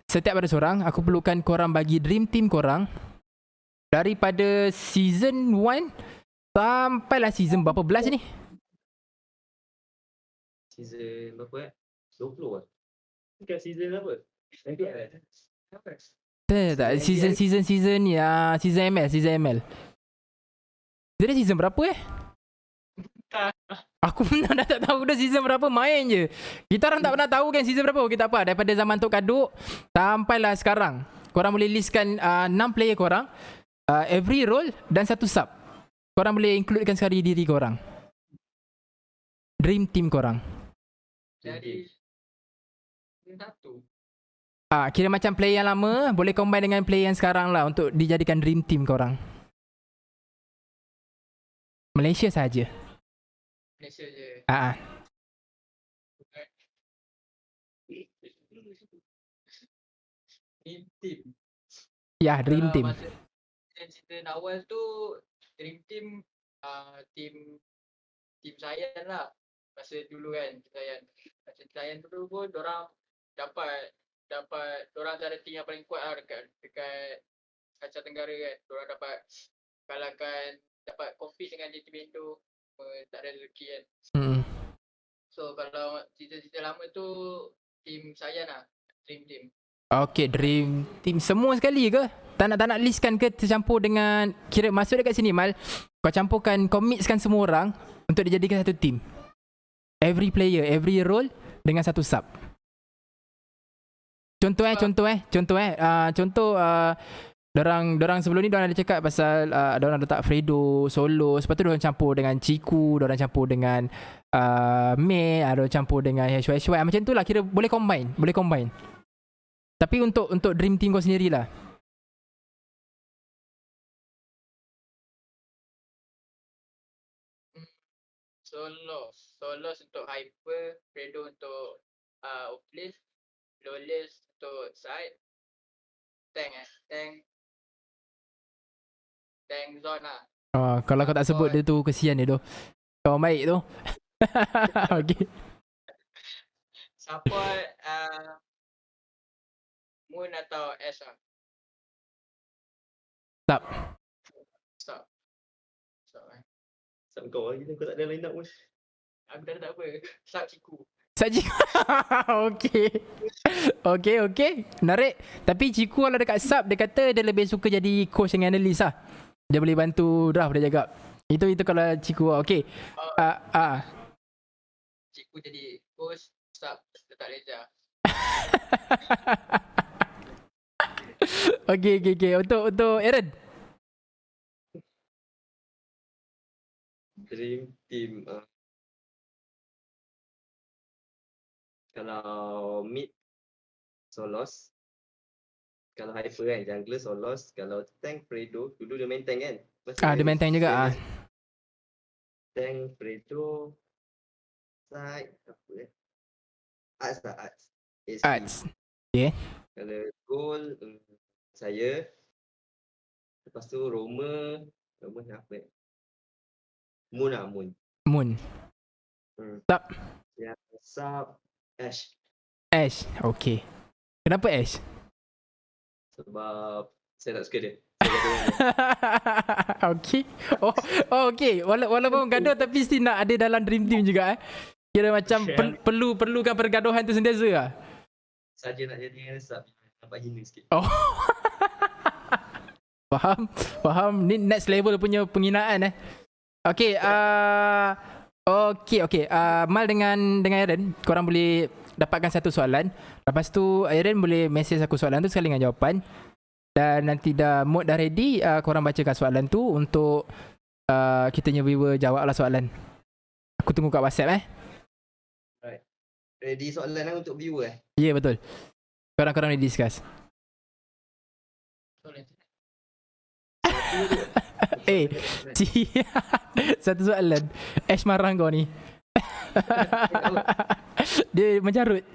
setiap ada seorang aku perlukan korang bagi dream team korang daripada season 1 sampailah season berapa belas ni? Season berapa 20 lah. Bukan season apa? MPL. Apa? Tak, season ni season ML. Jadi season berapa Aku pun dah tak tahu dah season berapa, main je. Kita orang tak pernah tahu kan season berapa. Kita apa daripada zaman Tok Kaduk sampailah sekarang. Korang boleh listkan 6 player korang, every role dan satu sub. Korang boleh includekan sekali diri korang. Dream team korang. Jadi satu. Kira macam player yang lama boleh combine dengan player yang sekarang lah untuk dijadikan dream team korang. Malaysia saja. Malaysia je. Dream team. Ya, dream team. Masa season awal tu dream team team Sayan lah. Masa dulu kan Sayan. Masa Sayan dulu pun dorang dapat dorang antara team yang paling kuat lah dekat Asia Tenggara kan. Dorang dapat kalahkan, dapat compete dengan JTB tu. Tak ada rezeki kan. So kalau cerita-cerita lama tu team Sayan lah, dream team. Okay, dream team semua sekali ke? Tak nak listkan ke tercampur dengan, kira masuk dekat sini Mal, kau campurkan, kau mixkan semua orang untuk dijadikan satu team. Every player, every role dengan satu sub. Contoh dorang sebelum ni dorang ada cakap pasal dorang letak Fredo, Solo, lepas tu dorang campur dengan Ciku, dorang campur dengan Mei, dorang campur dengan HY. Macam tu lah, kira boleh combine. Tapi untuk dream team kau sendirilah. Solo untuk Hyper, Fredo untuk Oplis, Lawless untuk Side, Tank Zone lah. Kalau kau tak sebut dia tu, kesian dia tu. Kawan baik tu. Okay. Support Moon atau S lah. Stop. Sub kau lagi kau tak ada line up pun. Aku dah tak apa. Stop Ciku. Saji. Okey. Okey. Menarik. Tapi Ciku kalau dekat sub, dia kata dia lebih suka jadi coach dengan analis lah. Dia boleh bantu draft dia cakap. Itu kalau Ciku. Okey. Cikgu jadi coach, sub letak Reza. Okey. Untuk Aaron. Dream team. Kalau mid Solos. Kalau hyper kan jungler Solos. Kalau tank Fredo. Dulu dia main tank kan. Dia main tank juga. Tank Fredo. Side apa Arts lah, Arts. Arts. Okay. Kalau goal saya. Lepas tu Roma apa Moon lah, Moon. Sub. Yang sub Ash. Okay. Kenapa Ash? Sebab saya tak suka dia. Okay. Okay. Walaupun gaduh tapi still nak ada dalam dream team juga Kira macam perlukan pergaduhan tu sentiasa lah. Saja nak jadi sub. Nampak hina sikit. Faham. Ni next level punya penghinaan Okay. Okay. Mal dengan Aaron, korang boleh dapatkan satu soalan. Lepas tu Aaron boleh message aku soalan tu sekali dengan jawapan. Dan nanti mood dah ready, korang bacakan soalan tu untuk kitanya viewer jawab lah soalan. Aku tunggu kat WhatsApp Right. Ready soalan untuk viewer Ya, betul. Korang ready discuss. Satu soalan. Ash marah kau ni. Dia mencarut.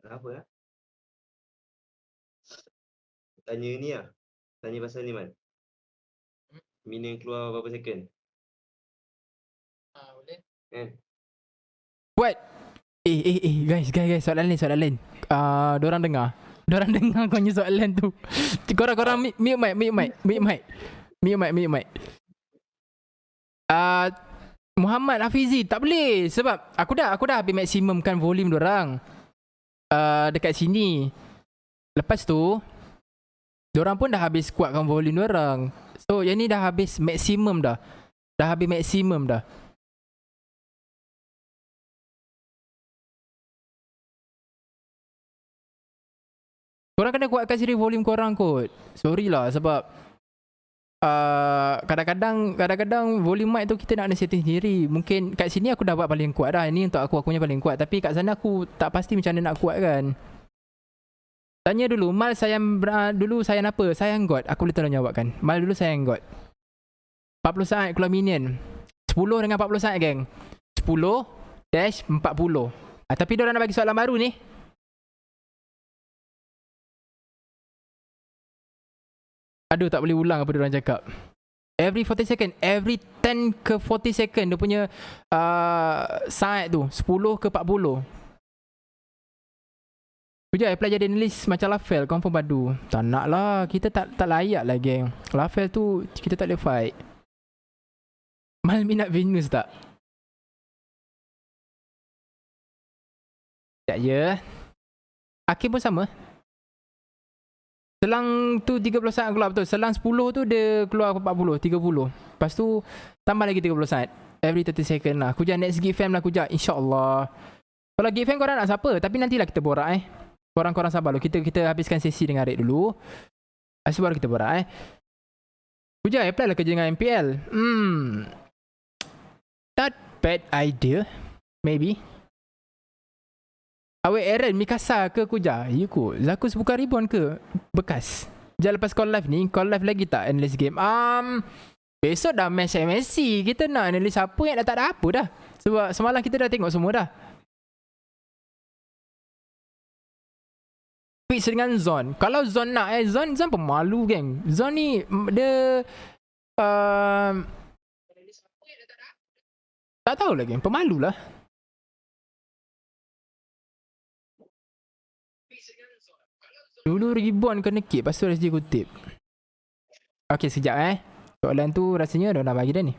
Apa Tanya ni lah. Tanya pasal ni Man. Mina keluar berapa second? Boleh. Kan? What? Guys, soalan lain. Diorang dengar kau punya soalan tu. Korang mute mic. Muhammad Hafizi tak boleh sebab aku dah habis maksimumkan volume diorang dekat sini. Lepas tu diorang pun dah habis kuatkan volume diorang. So yang ni dah habis maksimum dah. Korang kena kuatkan sendiri volume korang kot. Sorry lah sebab kadang-kadang volume mic tu kita nak kena setting sendiri. Mungkin kat sini aku dah buat paling kuat dah. Ini untuk aku punya paling kuat. Tapi kat sana aku tak pasti macam mana nak kuatkan. Tanya dulu, Mal sayang dulu sayang apa? Sayang God. Aku boleh tolong jawabkan. Mal dulu sayang God. 40 saat keluar minion. 10 dengan 40 saat geng. 10-40. Tapi diorang nak bagi soalan baru ni. Aduh, tak boleh ulang apa diorang cakap. Every 40 second, every 10 ke 40 second dia punya saat tu 10 ke 40. Kujap apply jadi analyst macam Lafel, confirm padu. Tak nak lah, kita tak layak lah geng. Lafel tu kita tak boleh fight. Mal minat Venus tak? Tak ya. Hakim pun sama. Selang tu 30 saat keluar betul. Selang 10 tu dia keluar 40, 30. Lepas tu tambah lagi 30 saat. Every 30 second lah. Kujap next gig fam lah kujap. InsyaAllah. Kalau gig fam korang nak siapa? Tapi nantilah kita borak Korang sabar dulu. Kita habiskan sesi dengan Red dulu. Lepas baru kita borak Kujap apply lah kerja dengan MPL. Not bad idea. Maybe. Awak Aaron Mikasa ke Kuja? Ya ku. Zakus bukan ribuan ke? Bekas. Jangan lepas call live ni. Call live lagi tak analyst game? Besok dah match MSC. Kita nak analyst apa yang dah tak ada apa dah. Sebab semalam kita dah tengok semua dah. Fix dengan Zon. Kalau Zon nak Zon pemalu geng. Zon ni dia tak tahu lagi. Pemalu lah. Dulu ribuan kena keep. Lepas tu RSG kutip. Okay sekejap Soalan tu rasanya dah bagi dah ni.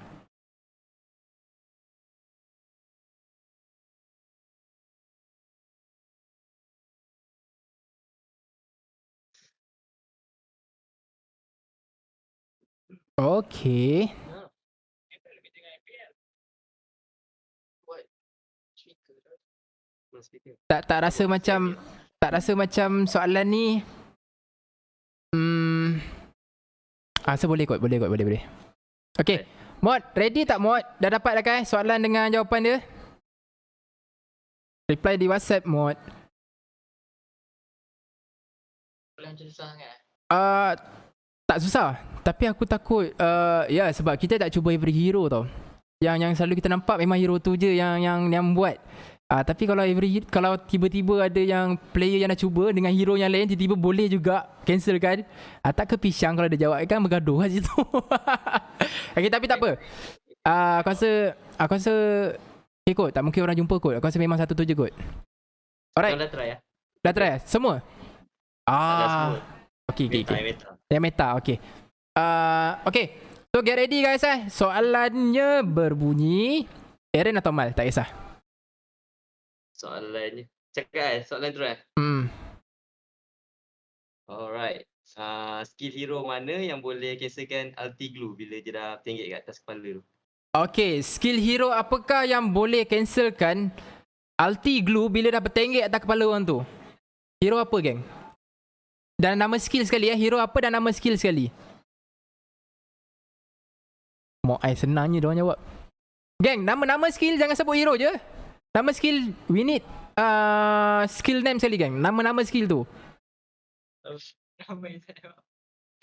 Okay. Ha. Buat speaker tu. Mana speaker? Tak rasa macam soalan ni so boleh kot. Okay. Mod, ready tak Mod? Dah dapat dah kan soalan dengan jawapan dia? Reply di WhatsApp Mod. Boleh macam susah sangat. Tak susah. Tapi aku takut ya sebab kita tak cuba every hero tau. Yang selalu kita nampak memang hero tu je yang buat. Tapi kalau tiba-tiba ada yang player yang dah cuba dengan hero yang lain tiba-tiba boleh juga cancel kan. Tak ke pisang kalau dia jawab kan bergaduh kat situ. Okay, tapi tak apa. Aku rasa okay kot, tak mungkin orang jumpa kot. Aku rasa memang satu tu je kot. Alright. Kau dah try ya? Dah try semua? Dah semua. Okay. Meta. Yang meta, okay. Okay. So get ready guys Soalannya berbunyi Eren atau Mal, tak kisah. Soalannya. Cakap soalan tu Alright. Skill hero mana yang boleh cancelkan ulti glue bila dia dah tenggek kat atas kepala tu? Okay, skill hero apakah yang boleh cancelkan ulti glue bila dah bertenggek atas kepala orang tu? Hero apa geng? Dan nama skill sekali hero apa dan nama skill sekali? Senangnya diorang jawab. Geng, nama skill jangan sebut hero je. Nama skill we need skill name sekali geng. Nama skill tu.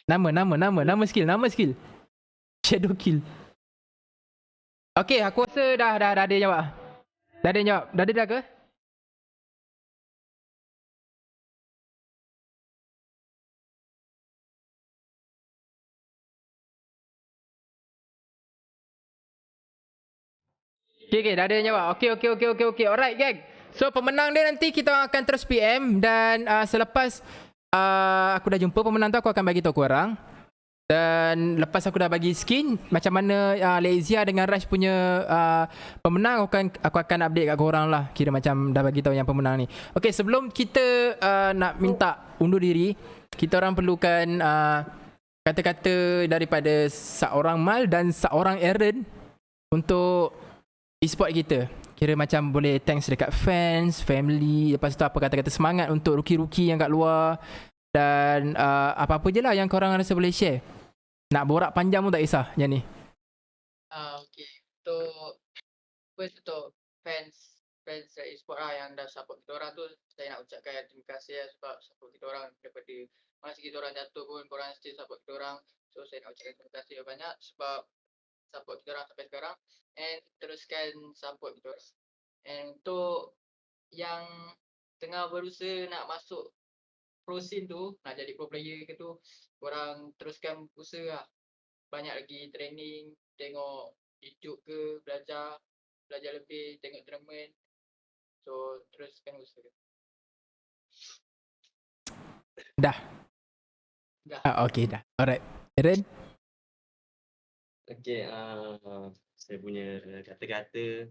Nama skill. Shadow kill. Okay, aku rasa dah ada yang jawab. Dah ada yang jawab. Dah ada dah ke? Okay, dah ada yang jawab. Okay. Alright, geng. So, pemenang dia nanti kita akan terus PM dan selepas aku dah jumpa pemenang tu, aku akan bagi tahu korang. Dan lepas aku dah bagi skin, macam mana Lazia dengan Rush punya pemenang, aku akan update kat korang lah. Kira macam dah bagi tahu yang pemenang ni. Okay, sebelum kita nak minta undur diri, kita orang perlukan kata-kata daripada seorang Mal dan seorang Eren untuk e-sport kita. Kira macam boleh thanks dekat fans, family, lepas tu apa kata-kata semangat untuk rookie-rookie yang kat luar. Dan apa-apa je lah yang korang rasa boleh share. Nak borak panjang pun tak kisah macam ni. Okay. Untuk fans e-sport lah yang dah support kita orang tu, saya nak ucapkan terima kasih sebab support kita orang daripada masa kita orang jatuh pun korang still support kita orang. So saya nak ucapkan terima kasih banyak sebab support kita orang sampai sekarang, and teruskan support kita orang. And untuk yang tengah berusaha nak masuk pro scene tu, nak jadi pro player ke tu, korang teruskan usaha lah. Banyak lagi training, tengok YouTube ke, belajar lebih, tengok tournament. So teruskan usaha. Dah. Okay dah. Alright. Eren? Okay, saya punya kata-kata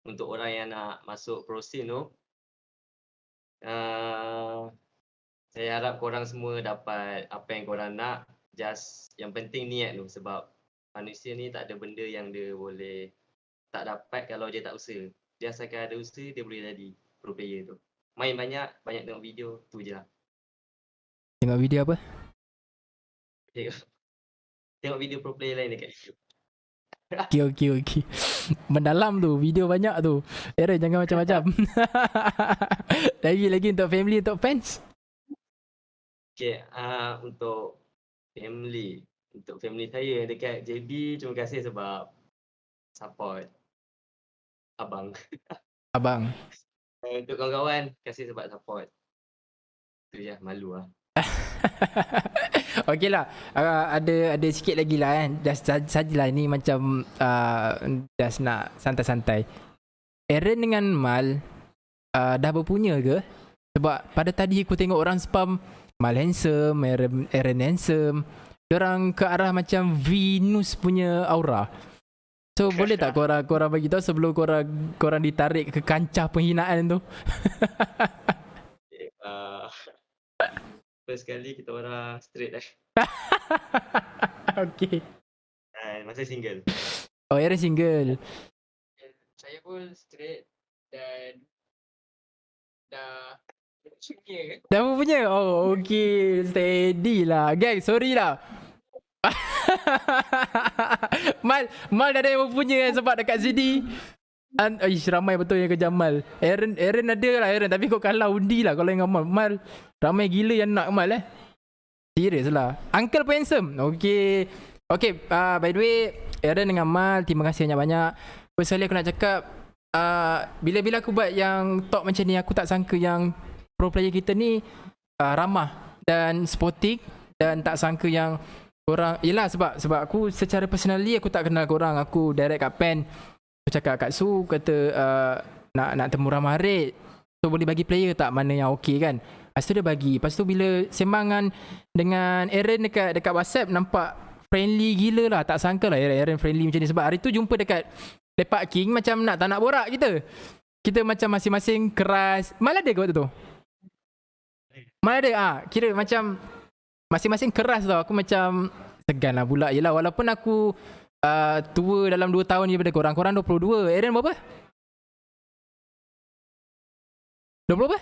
untuk orang yang nak masuk pro scene tu, saya harap korang semua dapat apa yang korang nak. Just yang penting niat tu, sebab manusia ni tak ada benda yang dia boleh tak dapat kalau dia tak usaha. Dia asalkan ada usaha, dia boleh jadi pro player tu. Main banyak tengok video, tu je lah. Tengok video apa? Tengok video pro player lain dekat YouTube. Okay. Mendalam tu, video banyak tu. Eren jangan macam-macam. Lagi untuk family, untuk fans. Okay, untuk family saya dekat JB, terima kasih sebab support abang. Untuk kawan-kawan, kasih sebab support. Tu je, malu lah. Okay lah, ada sikit lagi lah kan. Just sajalah ni macam just nak santai-santai. Eren dengan Mal dah berpunya ke? Sebab pada tadi aku tengok orang spam Mal handsome, Eren handsome. Diorang ke arah macam Venus punya aura. So boleh tak korang bagi tahu sebelum korang ditarik ke kancah penghinaan tu? First kali kita orang straight lah. Okay. Masih single. Oh, Aaron single. Saya pun straight dan dah punya. Dah pun punya? Oh, okay. Steady lah. Gang, sorry lah. Mal dah ada yang punya sebab dekat sini. Ramai betul yang ke Jamal. Aaron ada lah Aaron, tapi kau kalah undi lah kalau dengan Mal. Ramai gila yang nak Mal Serius lah. Uncle pun handsome. Okay, by the way, Aaron dengan Mal, terima kasih banyak-banyak. First kali aku nak cakap, bila-bila aku buat yang talk macam ni, aku tak sangka yang pro player kita ni ramah dan sporting, dan tak sangka yang korang, yelah sebab aku secara personally aku tak kenal korang. Aku direct kat pen, aku cakap kat Su, kata nak temu Rahmat Harid, so boleh bagi player tak mana yang okey kan. Lepas tu dia bagi. Lepas tu bila sembangan dengan Aaron dekat WhatsApp, nampak friendly gila lah. Tak sangka lah Aaron friendly macam ni. Sebab hari tu jumpa dekat Lepak King, macam tak nak borak kita macam masing-masing keras. Mal ada ke waktu tu? Mal ada? Kira macam masing-masing keras tau. Aku macam segan lah pula. Yelah, walaupun aku tua dalam 2 tahun daripada korang. Korang 22. Aaron berapa? 20 apa?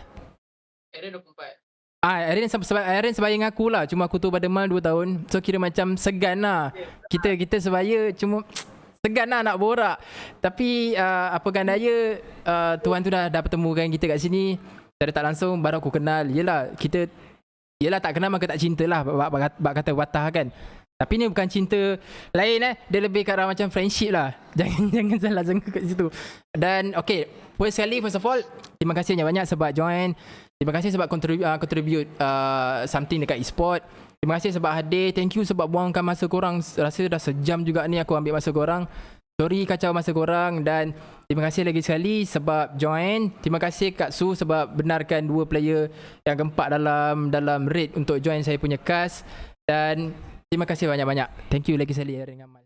Aaron 24. Aaron sebaya dengan aku lah. Cuma aku tua pada Mal 2 tahun. So kira macam segan lah. Kita sebaya, cuma segan lah nak borak. Tapi apakan daya, Tuhan tu dah pertemukan kita kat sini. Secara tak langsung baru aku kenal. Yelah tak kenal maka tak cinta lah. Bak kata watah kan. Tapi ni bukan cinta lain Dia lebih ke arah macam friendship lah. Jangan salah sangka kat situ. Dan first of all, terima kasih banyak-banyak sebab join. Terima kasih sebab contribute something dekat e-sport. Terima kasih sebab hadir. Thank you sebab buangkan masa korang. Rasa dah sejam juga ni aku ambil masa korang. Sorry kacau masa korang. Dan terima kasih lagi sekali sebab join. Terima kasih Kak Su sebab benarkan 2 player yang keempat dalam raid untuk join saya punya cast. Dan terima kasih banyak-banyak. Thank you lagi sekali Aaron Gamal.